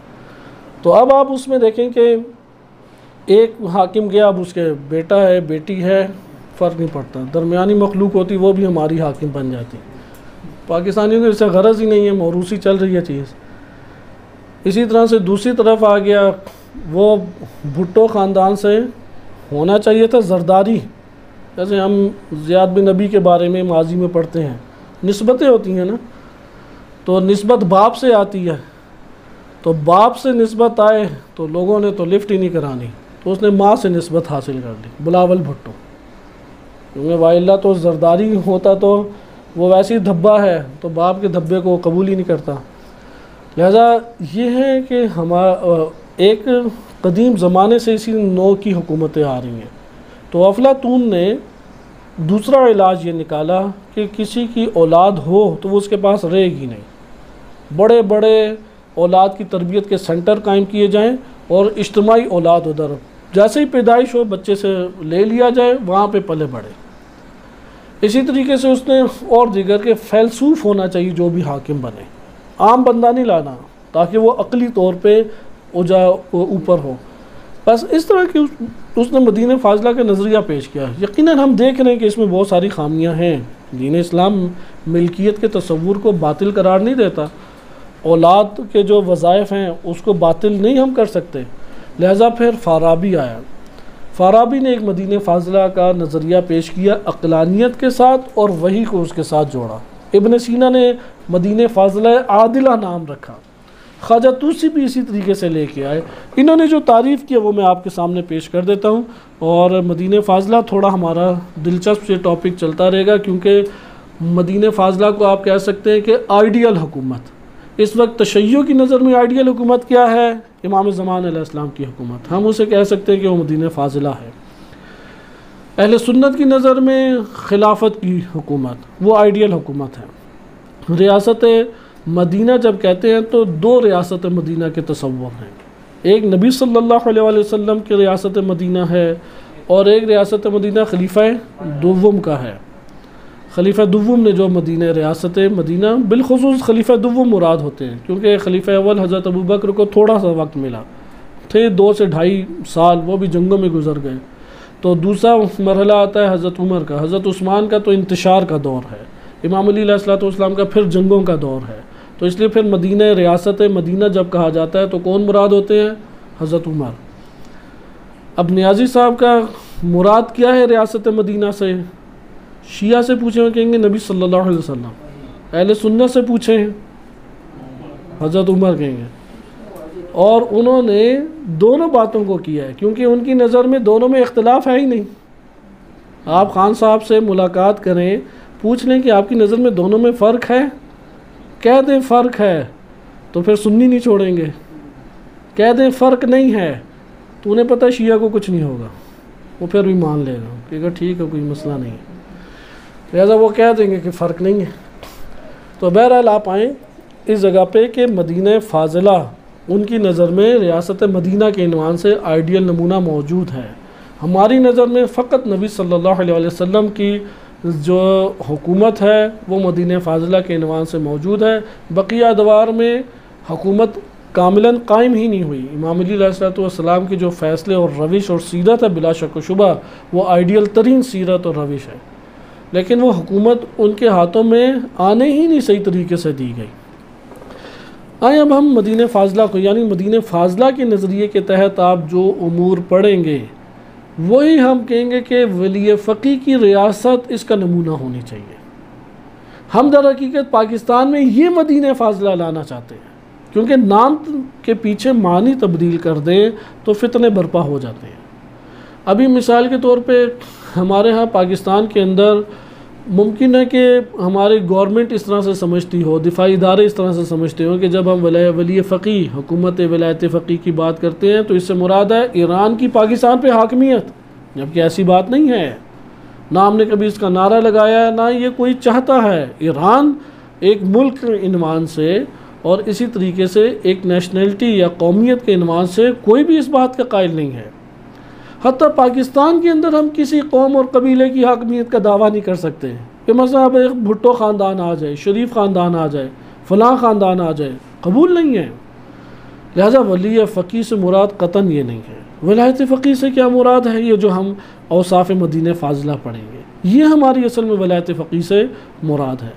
[SPEAKER 1] تو اب آپ اس میں دیکھیں کہ ایک حاکم گیا، اب اس کے بیٹا ہے بیٹی ہے فرق نہیں پڑتا، درمیانی مخلوق ہوتی وہ بھی ہماری حاکم بن جاتی. پاکستانیوں کو اس سے غرض ہی نہیں ہے، موروثی چل رہی ہے چیز. اسی طرح سے دوسری طرف آ گیا، وہ بھٹو خاندان سے ہونا چاہیے تھا زرداری. جیسے ہم زیاد بن نبی کے بارے میں ماضی میں پڑھتے ہیں، نسبتیں ہوتی ہیں نا، تو نسبت باپ سے آتی ہے، تو باپ سے نسبت آئے تو لوگوں نے تو لفٹ ہی نہیں کرانی، تو اس نے ماں سے نسبت حاصل کر لی، بلاول بھٹو. کیونکہ وائلہ تو زرداری ہوتا تو وہ ویسی دھبا ہے، تو باپ کے دھبے کو قبول ہی نہیں کرتا. لہذا یہ ہے کہ ایک قدیم زمانے سے اسی نوع کی حکومتیں آ رہی ہیں. تو افلاطون نے دوسرا علاج یہ نکالا کہ کسی کی اولاد ہو تو وہ اس کے پاس رہے گی نہیں، بڑے بڑے اولاد کی تربیت کے سنٹر قائم کیے جائیں اور اجتماعی اولاد ادھر جیسے ہی پیدائش ہو بچے سے لے لیا جائے، وہاں پہ پلے بڑھے. اسی طریقے سے اس نے اور دیگر کے فیلسوف ہونا چاہیے جو بھی حاکم بنے، عام بندہ نہیں لانا تاکہ وہ عقلی طور پہ اوپر ہو. بس اس طرح کی اس نے مدینہ فاضلہ کا نظریہ پیش کیا. یقیناً ہم دیکھ رہے ہیں کہ اس میں بہت ساری خامیاں ہیں. دین اسلام ملکیت کے تصور کو باطل قرار نہیں دیتا، اولاد کے جو وظائف ہیں اس کو باطل نہیں ہم کر سکتے. لہٰذا پھر فارابی آیا. فارابی نے ایک مدینہ فاضلہ کا نظریہ پیش کیا عقلانیت کے ساتھ، اور وحی کو اس کے ساتھ جوڑا. ابن سینا نے مدینہ فاضلہ عادلہ نام رکھا. خواجہ طوسی بھی اسی طریقے سے لے کے آئے. انہوں نے جو تعریف کیا وہ میں آپ کے سامنے پیش کر دیتا ہوں، اور مدینہ فاضلہ تھوڑا ہمارا دلچسپ یہ ٹاپک چلتا رہے گا، کیونکہ مدینہ فاضلہ کو آپ کہہ سکتے ہیں کہ آئیڈیل حکومت. اس وقت تشیع کی نظر میں آئیڈیل حکومت کیا ہے؟ امام زمان علیہ السلام کی حکومت. ہم اسے کہہ سکتے ہیں کہ وہ مدینہ فاضلہ ہے. اہل سنت کی نظر میں خلافت کی حکومت وہ آئیڈیل حکومت ہے. ریاست مدینہ جب کہتے ہیں تو دو ریاست مدینہ کے تصور ہیں. ایک نبی صلی اللہ علیہ وسلم کی ریاست مدینہ ہے، اور ایک ریاست مدینہ خلیفہ دوم کا ہے. خلیفہ دوم نے جو مدینہ ریاست مدینہ، بالخصوص خلیفہ دوم مراد ہوتے ہیں، کیونکہ خلیفہ اول حضرت ابوبکر کو تھوڑا سا وقت ملا تھے، 2 سے 2.5 سال، وہ بھی جنگوں میں گزر گئے. تو دوسرا مرحلہ آتا ہے حضرت عمر کا. حضرت عثمان کا تو انتشار کا دور ہے، امام علی علیہ السلام کا پھر جنگوں کا دور ہے. تو اس لیے پھر مدینہ ریاست مدینہ جب کہا جاتا ہے تو کون مراد ہوتے ہیں؟ حضرت عمر. اب نیازی صاحب کا مراد کیا ہے ریاست مدینہ سے؟ شیعہ سے پوچھیں وہ کہیں گے نبی صلی اللہ علیہ وسلم. اہل سنت سے پوچھیں حضرت عمر کہیں گے. اور انہوں نے دونوں باتوں کو کیا ہے، کیونکہ ان کی نظر میں دونوں میں اختلاف ہے ہی نہیں. آپ خان صاحب سے ملاقات کریں، پوچھ لیں کہ آپ کی نظر میں دونوں میں فرق ہے، کہہ دیں فرق ہے تو پھر سنی نہیں چھوڑیں گے. کہہ دیں فرق نہیں ہے تو انہیں پتہ شیعہ کو کچھ نہیں ہوگا، وہ پھر بھی مان لے گا کہ اگر ٹھیک ہے کوئی مسئلہ نہیں ہے. لہٰذا وہ کہہ دیں گے کہ فرق نہیں ہے. تو بہرحال آپ آئیں اس جگہ پہ کہ مدینہ فاضلہ ان کی نظر میں ریاست مدینہ کے عنوان سے آئیڈیل نمونہ موجود ہے. ہماری نظر میں فقط نبی صلی اللہ علیہ وسلم کی جو حکومت ہے وہ مدینہ فاضلہ کے عنوان سے موجود ہے. بقیہ ادوار میں حکومت کاملاً قائم ہی نہیں ہوئی. امام علی علیہ السلام کی جو فیصلے اور روش اور سیرت ہے بلا شک و شبہ وہ آئیڈیل ترین سیرت اور روش ہے، لیکن وہ حکومت ان کے ہاتھوں میں آنے ہی نہیں صحیح طریقے سے دی گئی. آئیں اب ہم مدینہ فاضلہ کو، یعنی مدینہ فاضلہ کے نظریے کے تحت آپ جو امور پڑھیں گے وہی ہم کہیں گے کہ ولی فقی کی ریاست اس کا نمونہ ہونی چاہیے. ہم در حقیقت پاکستان میں یہ مدینہ فاضلہ لانا چاہتے ہیں، کیونکہ نام کے پیچھے معنی تبدیل کر دیں تو فتنے برپا ہو جاتے ہیں. ابھی مثال کے طور پہ ہمارے ہاں پاکستان کے اندر ممکن ہے کہ ہماری گورنمنٹ اس طرح سے سمجھتی ہو، دفاعی ادارے اس طرح سے سمجھتے ہوں کہ جب ہم ولی فقی حکومت ولایت فقی کی بات کرتے ہیں تو اس سے مراد ہے ایران کی پاکستان پہ حاکمیت، جبکہ ایسی بات نہیں ہے. نہ ہم نے کبھی اس کا نعرہ لگایا ہے، نہ یہ کوئی چاہتا ہے. ایران ایک ملک کے عنوان سے اور اسی طریقے سے ایک نیشنلٹی یا قومیت کے عنوان سے کوئی بھی اس بات کا قائل نہیں ہے. حتیٰ پاکستان کے اندر ہم کسی قوم اور قبیلے کی حاکمیت کا دعویٰ نہیں کر سکتے کہ مثلا اب ایک بھٹو خاندان آ جائے، شریف خاندان آ جائے، فلاں خاندان آ جائے، قبول نہیں ہے. لہذا ولی فقی سے مراد قطعاً یہ نہیں ہے. ولایت فقیہ سے کیا مراد ہے؟ یہ جو ہم اوصاف مدینہ فاضلہ پڑھیں گے، یہ ہماری اصل میں ولایت فقیہ سے مراد ہے۔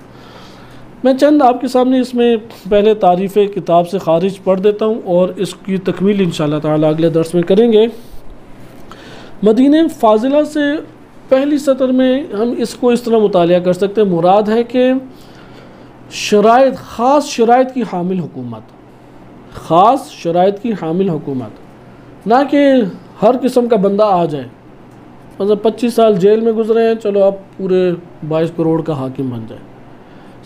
[SPEAKER 1] میں چند آپ کے سامنے اس میں پہلے تعریف کتاب سے خارج پڑھ دیتا ہوں اور اس کی تکمیل انشاءاللہ تعالی اگلے درس میں کریں گے۔ مدینہ فاضلہ سے پہلی سطر میں ہم اس کو اس طرح مطالعہ کر سکتے ہیں، مراد ہے کہ شرائط، خاص شرائط کی حامل حکومت، خاص شرائط کی حامل حکومت، نہ کہ ہر قسم کا بندہ آ جائے، مثلا 25 سال جیل میں گزرے ہیں، چلو اب پورے 22 کروڑ کا حاکم بن جائے،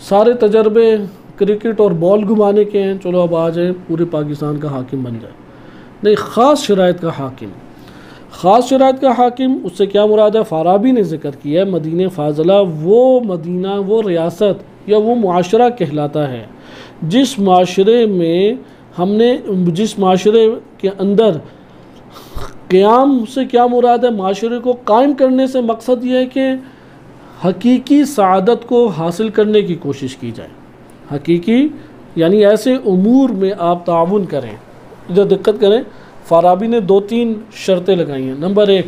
[SPEAKER 1] سارے تجربے کرکٹ اور بال گھمانے کے ہیں، چلو اب آ جائیں پورے پاکستان کا حاکم بن جائے، نہیں، خاص شرائط کا حاکم، خاص شرائط کا حاکم، اس سے کیا مراد ہے؟ فارابی نے ذکر کیا ہے مدینہ فاضلہ وہ مدینہ، وہ ریاست یا وہ معاشرہ کہلاتا ہے جس معاشرے میں ہم نے، جس معاشرے کے اندر قیام سے کیا مراد ہے؟ معاشرے کو قائم کرنے سے مقصد یہ ہے کہ حقیقی سعادت کو حاصل کرنے کی کوشش کی جائے، حقیقی یعنی ایسے امور میں آپ تعاون کریں۔ جو دقت کریں، فارابی نے 2-3 شرطیں لگائی ہیں۔ نمبر 1،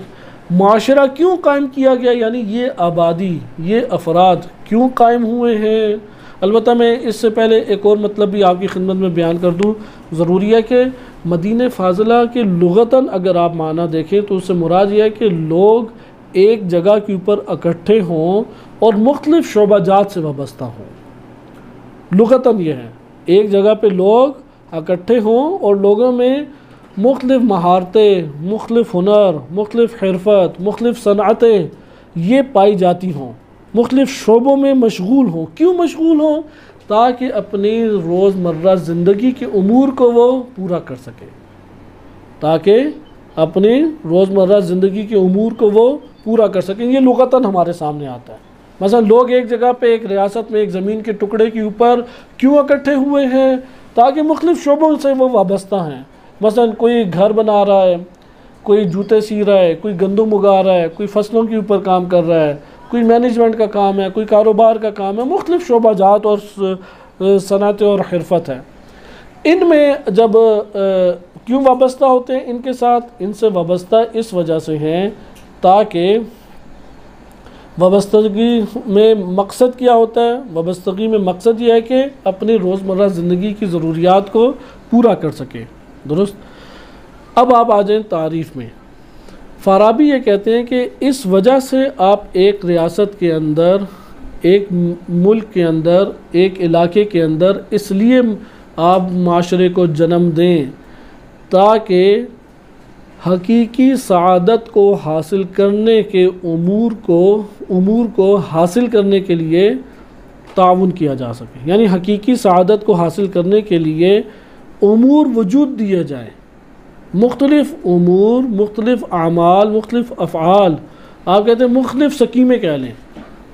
[SPEAKER 1] معاشرہ کیوں قائم کیا گیا، یعنی یہ آبادی، یہ افراد کیوں قائم ہوئے ہیں۔ البتہ میں اس سے پہلے ایک اور مطلب بھی آپ کی خدمت میں بیان کر دوں، ضروری ہے کہ مدینہ فاضلہ کے لغتاً اگر آپ معنی دیکھیں تو اس سے مراد یہ ہے کہ لوگ ایک جگہ کے اوپر اکٹھے ہوں اور مختلف شعبہ جات سے وابستہ ہوں، لغتاً یہ ہے، ایک جگہ پہ لوگ اکٹھے ہوں اور لوگوں میں مختلف مہارتیں، مختلف ہنر، مختلف حرفت، مختلف صنعتیں یہ پائی جاتی ہوں، مختلف شعبوں میں مشغول ہوں۔ کیوں مشغول ہوں؟ تاکہ اپنی روزمرہ زندگی کے امور کو وہ پورا کر سکے، تاکہ اپنی روزمرہ زندگی کے امور کو وہ پورا کر سکیں۔ یہ لغتاً ہمارے سامنے آتا ہے۔ مثلا لوگ ایک جگہ پہ، ایک ریاست میں، ایک زمین کے ٹکڑے کے اوپر کیوں اکٹھے ہوئے ہیں؟ تاکہ مختلف شعبوں سے وہ وابستہ ہیں۔ مثلا کوئی گھر بنا رہا ہے، کوئی جوتے سی رہا ہے، کوئی گندم اگا رہا ہے، کوئی فصلوں کے اوپر کام کر رہا ہے، کوئی مینجمنٹ کا کام ہے، کوئی کاروبار کا کام ہے، مختلف شعبہ جات اور صنعتیں اور حرفت ہے۔ ان میں جب کیوں وابستہ ہوتے ہیں ان کے ساتھ؟ ان سے وابستہ اس وجہ سے ہیں تاکہ وابستگی میں مقصد کیا ہوتا ہے؟ وابستگی میں مقصد یہ ہے کہ اپنی روزمرہ زندگی کی ضروریات کو پورا کر سکے، درست؟ اب آپ آ جائیں تعریف میں۔ فارابی یہ کہتے ہیں کہ اس وجہ سے آپ ایک ریاست کے اندر، ایک ملک کے اندر، ایک علاقے کے اندر اس لیے آپ معاشرے کو جنم دیں تاکہ حقیقی سعادت کو حاصل کرنے کے امور کو حاصل کرنے کے لیے تعاون کیا جا سکے، یعنی حقیقی سعادت کو حاصل کرنے کے لیے امور وجود دیے جائیں، مختلف امور، مختلف اعمال، مختلف افعال، آپ کہتے ہیں مختلف سکیمیں کہہ لیں،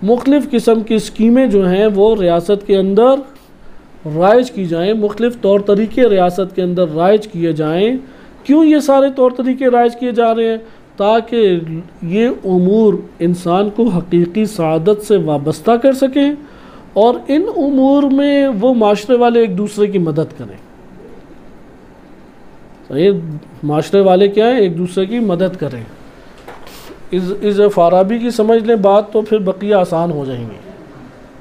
[SPEAKER 1] مختلف قسم کی سکیمیں جو ہیں وہ ریاست کے اندر رائج کی جائیں، مختلف طور طریقے ریاست کے اندر رائج کیے جائیں۔ کیوں یہ سارے طور طریقے رائج کیے جا رہے ہیں؟ تاکہ یہ امور انسان کو حقیقی سعادت سے وابستہ کر سکیں اور ان امور میں وہ معاشرے والے ایک دوسرے کی مدد کریں۔ صحیح، معاشرے والے کیا ہیں؟ ایک دوسرے کی مدد کریں۔ اس فارابی کی سمجھ لیں بات تو پھر بقیہ آسان ہو جائیں گے۔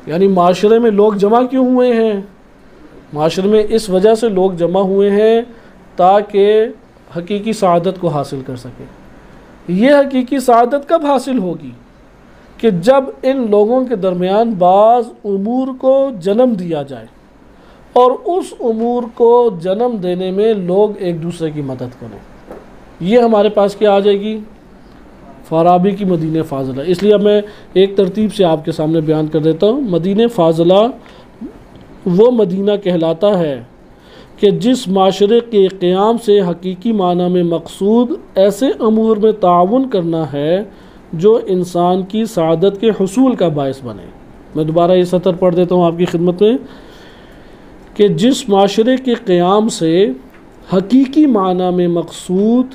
[SPEAKER 1] یعنی معاشرے میں لوگ جمع کیوں ہوئے ہیں؟ معاشرے میں اس وجہ سے لوگ جمع ہوئے ہیں تاکہ حقیقی سعادت کو حاصل کر سکیں۔ یہ حقیقی سعادت کب حاصل ہوگی؟ کہ جب ان لوگوں کے درمیان بعض امور کو جنم دیا جائے اور اس امور کو جنم دینے میں لوگ ایک دوسرے کی مدد کریں۔ یہ ہمارے پاس کیا آ جائے گی؟ فارابی کی مدینہ فاضلہ۔ اس لیے اب میں ایک ترتیب سے آپ کے سامنے بیان کر دیتا ہوں۔ مدینہ فاضلہ وہ مدینہ کہلاتا ہے کہ جس معاشرے کے قیام سے حقیقی معنی میں مقصود ایسے امور میں تعاون کرنا ہے جو انسان کی سعادت کے حصول کا باعث بنے۔ میں دوبارہ یہ سطر پڑھ دیتا ہوں آپ کی خدمت میں کہ جس معاشرے کے قیام سے حقیقی معنی میں مقصود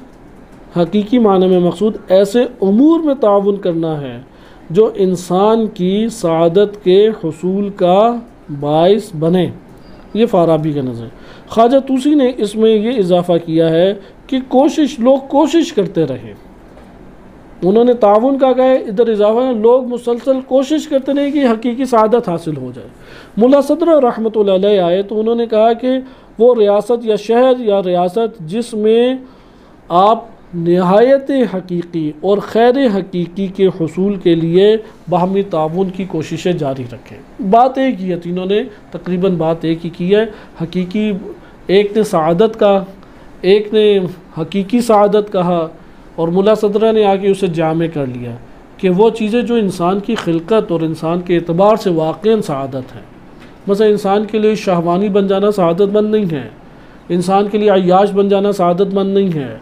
[SPEAKER 1] ایسے امور میں تعاون کرنا ہے جو انسان کی سعادت کے حصول کا باعث بنے۔ یہ فارابی کا نظر ہے۔ خواجہ طوسی نے اس میں یہ اضافہ کیا ہے کہ لوگ کوشش کرتے رہیں. انہوں نے تعاون کا کہا ہے، ادھر اضافہ ہے لوگ مسلسل کوشش کرتے رہیں کہ حقیقی سعادت حاصل ہو جائے. ملا صدر رحمۃ اللہ علیہ آئے تو انہوں نے کہا کہ وہ ریاست یا شہر یا ریاست جس میں آپ نہایت حقیقی اور خیر حقیقی کے حصول کے لیے باہمی تعاون کی کوششیں جاری رکھیں. بات ایک ہی ہے، تینوں نے تقریباً بات ایک ہی کی ہے. حقیقی ایک نے سعادت کہا، ایک نے حقیقی سعادت کہا، اور ملا صدرہ نے آگے اسے جامع کر لیا کہ وہ چیزیں جو انسان کی خلقت اور انسان کے اعتبار سے واقعاً سعادت ہیں. مثلا انسان کے لیے شہوانی بن جانا سعادت مند نہیں ہے، انسان کے لیے عیاش بن جانا سعادت مند نہیں ہے،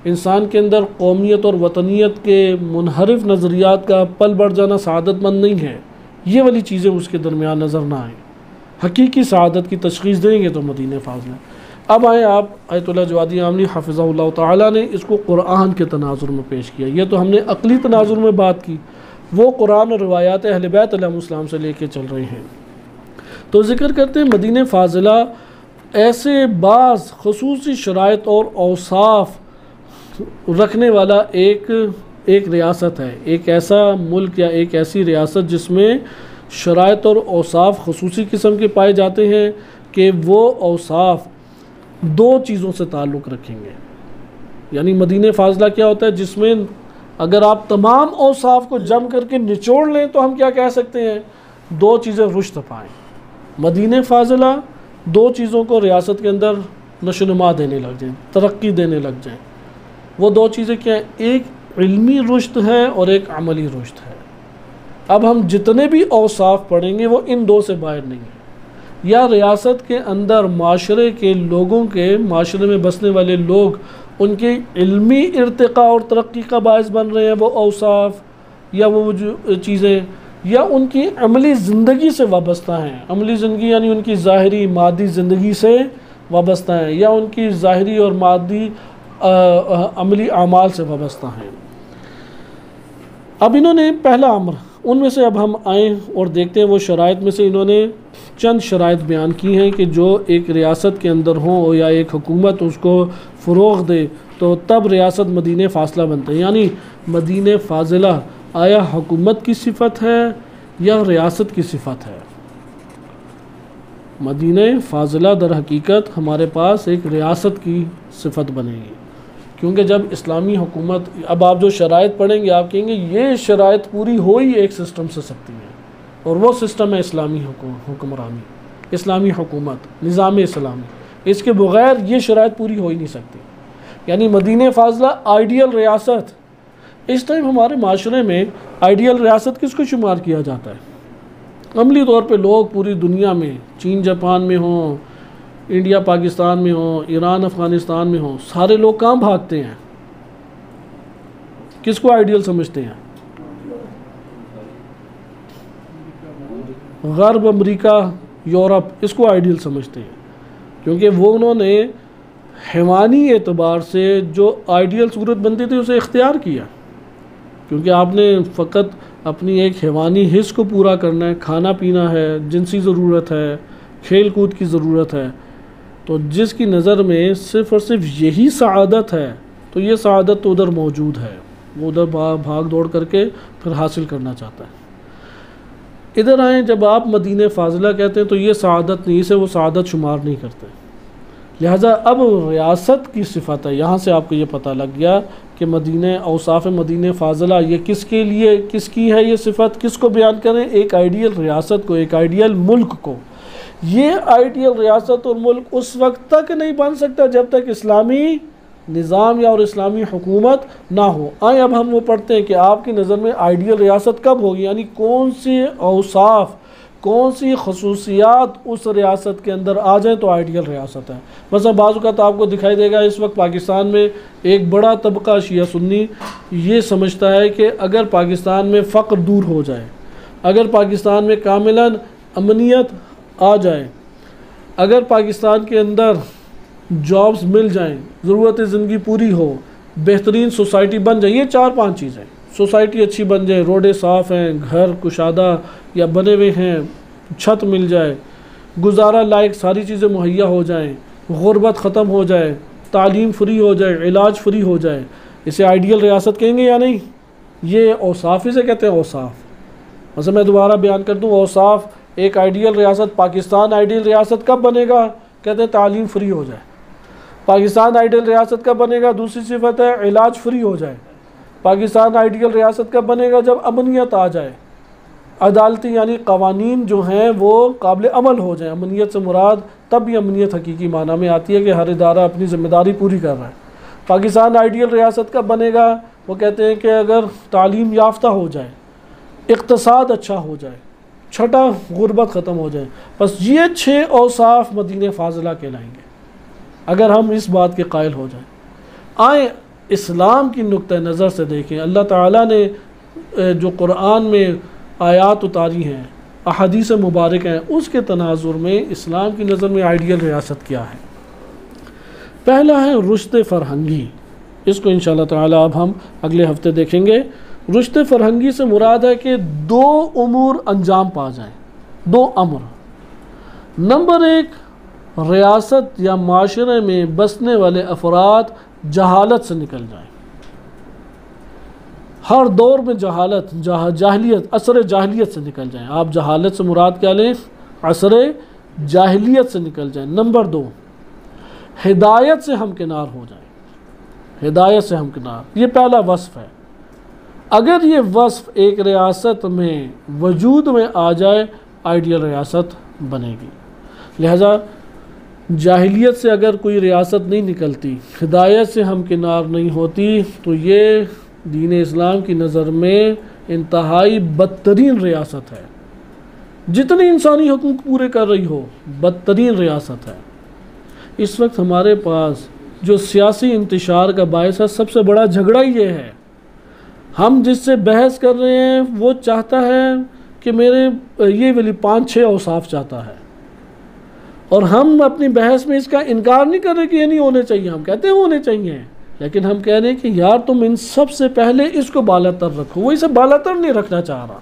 [SPEAKER 1] انسان کے اندر قومیت اور وطنیت کے منحرف نظریات کا پل بڑھ جانا سعادت مند نہیں ہے. یہ والی چیزیں اس کے درمیان نظر نہ آئیں. حقیقی سعادت کی تشخیص دیں گے تو مدینہ فاضلہ. اب آئیں آپ آیت اللہ جوادی عاملی حفظہ اللہ تعالیٰ نے اس کو قرآن کے تناظر میں پیش کیا. یہ تو ہم نے عقلی تناظر میں بات کی، وہ قرآن اور روایات اہل بیت علیہ السلام سے لے کے چل رہے ہیں. تو ذکر کرتے ہیں مدینہ فاضلہ ایسے بعض خصوصی شرائط اور اوصاف رکھنے والا ایک ریاست ہے، ایک ایسا ملک یا ایک ایسی ریاست جس میں شرائط اور اوصاف خصوصی قسم کے پائے جاتے ہیں کہ وہ اوصاف دو چیزوں سے تعلق رکھیں گے. یعنی مدینہ فاضلہ کیا ہوتا ہے جس میں اگر آپ تمام اوصاف کو جم کر کے نچوڑ لیں تو ہم کیا کہہ سکتے ہیں؟ دو چیزیں رشد پائیں. مدینہ فاضلہ دو چیزوں کو ریاست کے اندر نشوونما دینے لگ جائیں، ترقی دینے لگ جائیں. وہ دو چیزیں کیا ہیں؟ ایک علمی رشد ہے اور ایک عملی رشد ہے. اب ہم جتنے بھی اوصاف پڑھیں گے وہ ان دو سے باہر نہیں ہیں. یا ریاست کے اندر معاشرے کے لوگوں کے، معاشرے میں بسنے والے لوگ، ان کے علمی ارتقاء اور ترقی کا باعث بن رہے ہیں وہ اوصاف یا وہ جو چیزیں، یا ان کی عملی زندگی سے وابستہ ہیں. عملی زندگی یعنی ان کی ظاہری مادی زندگی سے وابستہ ہیں، یا ان کی ظاہری اور مادی عملی اعمال سے وابستہ ہیں. اب انہوں نے پہلا امر ان میں سے اب ہم آئیں اور دیکھتے ہیں وہ شرائط میں سے انہوں نے چند شرائط بیان کی ہیں کہ جو ایک ریاست کے اندر ہوں یا ایک حکومت اس کو فروغ دے تو تب ریاست مدینہ فاضلہ بنتے ہیں. یعنی مدینہ فاضلہ آیا حکومت کی صفت ہے یا ریاست کی صفت ہے؟ مدینہ فاضلہ در حقیقت ہمارے پاس ایک ریاست کی صفت بنے گی، کیونکہ جب اسلامی حکومت، اب آپ جو شرائط پڑھیں گے آپ کہیں گے یہ شرائط پوری ہو ہی ایک سسٹم سے سکتی ہے، اور وہ سسٹم ہے اسلامی حکمرانی، اسلامی حکومت، نظام اسلامی. اس کے بغیر یہ شرائط پوری ہو ہی نہیں سکتی. یعنی مدینہ فاضلہ آئیڈیل ریاست. اس ٹائم ہمارے معاشرے میں آئیڈیل ریاست کس کو شمار کیا جاتا ہے؟ عملی طور پہ لوگ پوری دنیا میں، چین جاپان میں ہوں، انڈیا پاکستان میں ہوں، ایران افغانستان میں ہوں، سارے لوگ کہاں بھاگتے ہیں؟ کس کو آئیڈیل سمجھتے ہیں؟ غرب، امریکہ، یورپ، اس کو آئیڈیل سمجھتے ہیں، کیونکہ وہ انہوں نے حیوانی اعتبار سے جو آئیڈیل صورت بنتی تھی اسے اختیار کیا. کیونکہ آپ نے فقط اپنی ایک حیوانی حص کو پورا کرنا ہے، کھانا پینا ہے، جنسی ضرورت ہے، کھیل کود کی ضرورت ہے. تو جس کی نظر میں صرف اور صرف یہی سعادت ہے تو یہ سعادت تو ادھر موجود ہے، وہ ادھر بھاگ دوڑ کر کے پھر حاصل کرنا چاہتا ہے. ادھر آئیں، جب آپ مدینہ فاضلہ کہتے ہیں تو یہ سعادت نہیں، اسے وہ سعادت شمار نہیں کرتے. لہٰذا اب ریاست کی صفت ہے. یہاں سے آپ کو یہ پتہ لگ گیا کہ مدینہ، اوصاف مدینہ فاضلہ یہ کس کے لیے، کس کی ہے یہ صفت، کس کو بیان کریں؟ ایک آئیڈیل ریاست کو، ایک آئیڈیل ملک کو. یہ آئیڈیل ریاست اور ملک اس وقت تک نہیں بن سکتا جب تک اسلامی نظام یا اور اسلامی حکومت نہ ہو. آئیں اب ہم وہ پڑھتے ہیں کہ آپ کی نظر میں آئیڈیل ریاست کب ہوگی، یعنی کون سی اوصاف، کون سی خصوصیات اس ریاست کے اندر آ جائیں تو آئیڈیل ریاست ہے. مثلا بعض اوقات آپ کو دکھائی دے گا اس وقت پاکستان میں ایک بڑا طبقہ شیعہ سنی یہ سمجھتا ہے کہ اگر پاکستان میں فقر دور ہو جائے، اگر پاکستان میں کاملاً امنیت آ جائے، اگر پاکستان کے اندر جابز مل جائیں، ضرورت زندگی پوری ہو، بہترین سوسائٹی بن جائے، یہ 4-5 چیزیں، سوسائٹی اچھی بن جائے، روڈیں صاف ہیں، گھر کشادہ یا بنے ہوئے ہیں، چھت مل جائے، گزارا لائق ساری چیزیں مہیا ہو جائیں، غربت ختم ہو جائے، تعلیم فری ہو جائے، علاج فری ہو جائے، اسے آئیڈیل ریاست کہیں گے یا نہیں؟ یہ اوصاف اسے کہتے ہیں، اوصاف۔ مثلا میں دوبارہ بیان کر دوں، اوصاف ایک آئیڈیل ریاست، پاکستان آئیڈیل ریاست کب بنے گا؟ کہتے ہیں تعلیم فری ہو جائے۔ پاکستان آئیڈیل ریاست کب بنے گا؟ دوسری صفت ہے علاج فری ہو جائے۔ پاکستان آئیڈیل ریاست کب بنے گا؟ جب امنیت آ جائے، عدالتی یعنی قوانین جو ہیں وہ قابل عمل ہو جائیں۔ امنیت سے مراد تب یہ امنیت حقیقی معنی میں آتی ہے کہ ہر ادارہ اپنی ذمہ داری پوری کر رہا ہے۔ پاکستان آئیڈیل ریاست کب بنے گا؟ وہ کہتے ہیں کہ اگر تعلیم یافتہ ہو جائے، اقتصاد اچھا ہو جائے، چھٹا غربت ختم ہو جائے۔ بس یہ 6 اوصاف مدینہ فاضلہ کہلائیں گے اگر ہم اس بات کے قائل ہو جائیں۔ آئیں اسلام کی نقطہ نظر سے دیکھیں، اللہ تعالیٰ نے جو قرآن میں آیات اتاری ہیں، احادیث مبارک ہیں، اس کے تناظر میں اسلام کی نظر میں آئیڈیل ریاست کیا ہے۔ پہلا ہے رشد فرہنگی، اس کو انشاءاللہ تعالیٰ اب ہم اگلے ہفتے دیکھیں گے۔ رشد فرہنگی سے مراد ہے کہ 2 امور انجام پا جائیں، 2 امر۔ نمبر 1، ریاست یا معاشرے میں بسنے والے افراد جہالت سے نکل جائیں۔ ہر دور میں جہالت، جاہلیت، عصر جاہلیت سے نکل جائیں۔ آپ جہالت سے مراد کیا لیں؟ عصر جاہلیت سے نکل جائیں۔ نمبر 2، ہدایت سے ہمکنار ہو جائیں۔ ہدایت سے ہمکنار، یہ پہلا وصف ہے۔ اگر یہ وصف ایک ریاست میں وجود میں آ جائے، آئیڈیل ریاست بنے گی۔ لہذا جاہلیت سے اگر کوئی ریاست نہیں نکلتی، ہدایت سے ہمکنار نہیں ہوتی، تو یہ دین اسلام کی نظر میں انتہائی بدترین ریاست ہے۔ جتنے انسانی حقوق پورے کر رہی ہو، بدترین ریاست ہے۔ اس وقت ہمارے پاس جو سیاسی انتشار کا باعث ہے، سب سے بڑا جھگڑا یہ ہے۔ ہم جس سے بحث کر رہے ہیں وہ چاہتا ہے کہ میرے یہ والی 5-6 اوصاف چاہتا ہے، اور ہم اپنی بحث میں اس کا انکار نہیں کر رہے کہ یہ نہیں ہونے چاہیے، ہم کہتے ہیں ہونے چاہیے، لیکن ہم کہہ رہے ہیں کہ یار تم ان سب سے پہلے اس کو بالاتر رکھو۔ وہ اسے بالاتر نہیں رکھنا چاہ رہا۔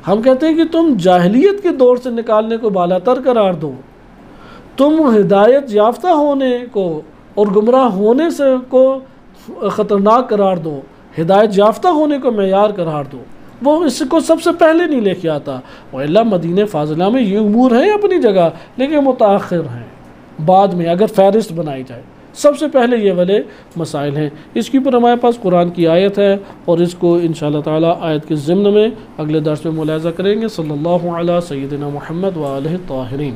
[SPEAKER 1] ہم کہتے ہیں کہ تم جاہلیت کے دور سے نکالنے کو بالاتر قرار دو، تم ہدایت یافتہ ہونے کو اور گمراہ ہونے سے کو خطرناک قرار دو، ہدایت یافتہ ہونے کو معیار قرار دو۔ وہ اس کو سب سے پہلے نہیں لے کے آتا۔ وَإِلَّا مدینہ فاضلہ میں یہ امور ہیں اپنی جگہ، لیکن متاخر ہیں، بعد میں اگر فہرست بنائی جائے۔ سب سے پہلے یہ والے مسائل ہیں۔ اس کے اوپر ہمارے پاس قرآن کی آیت ہے، اور اس کو انشاءاللہ تعالی آیت کے ضمن میں اگلے درس میں ملاحظہ کریں گے۔ صلی اللہ علی سیدنا محمد و آلہ الطاہرین۔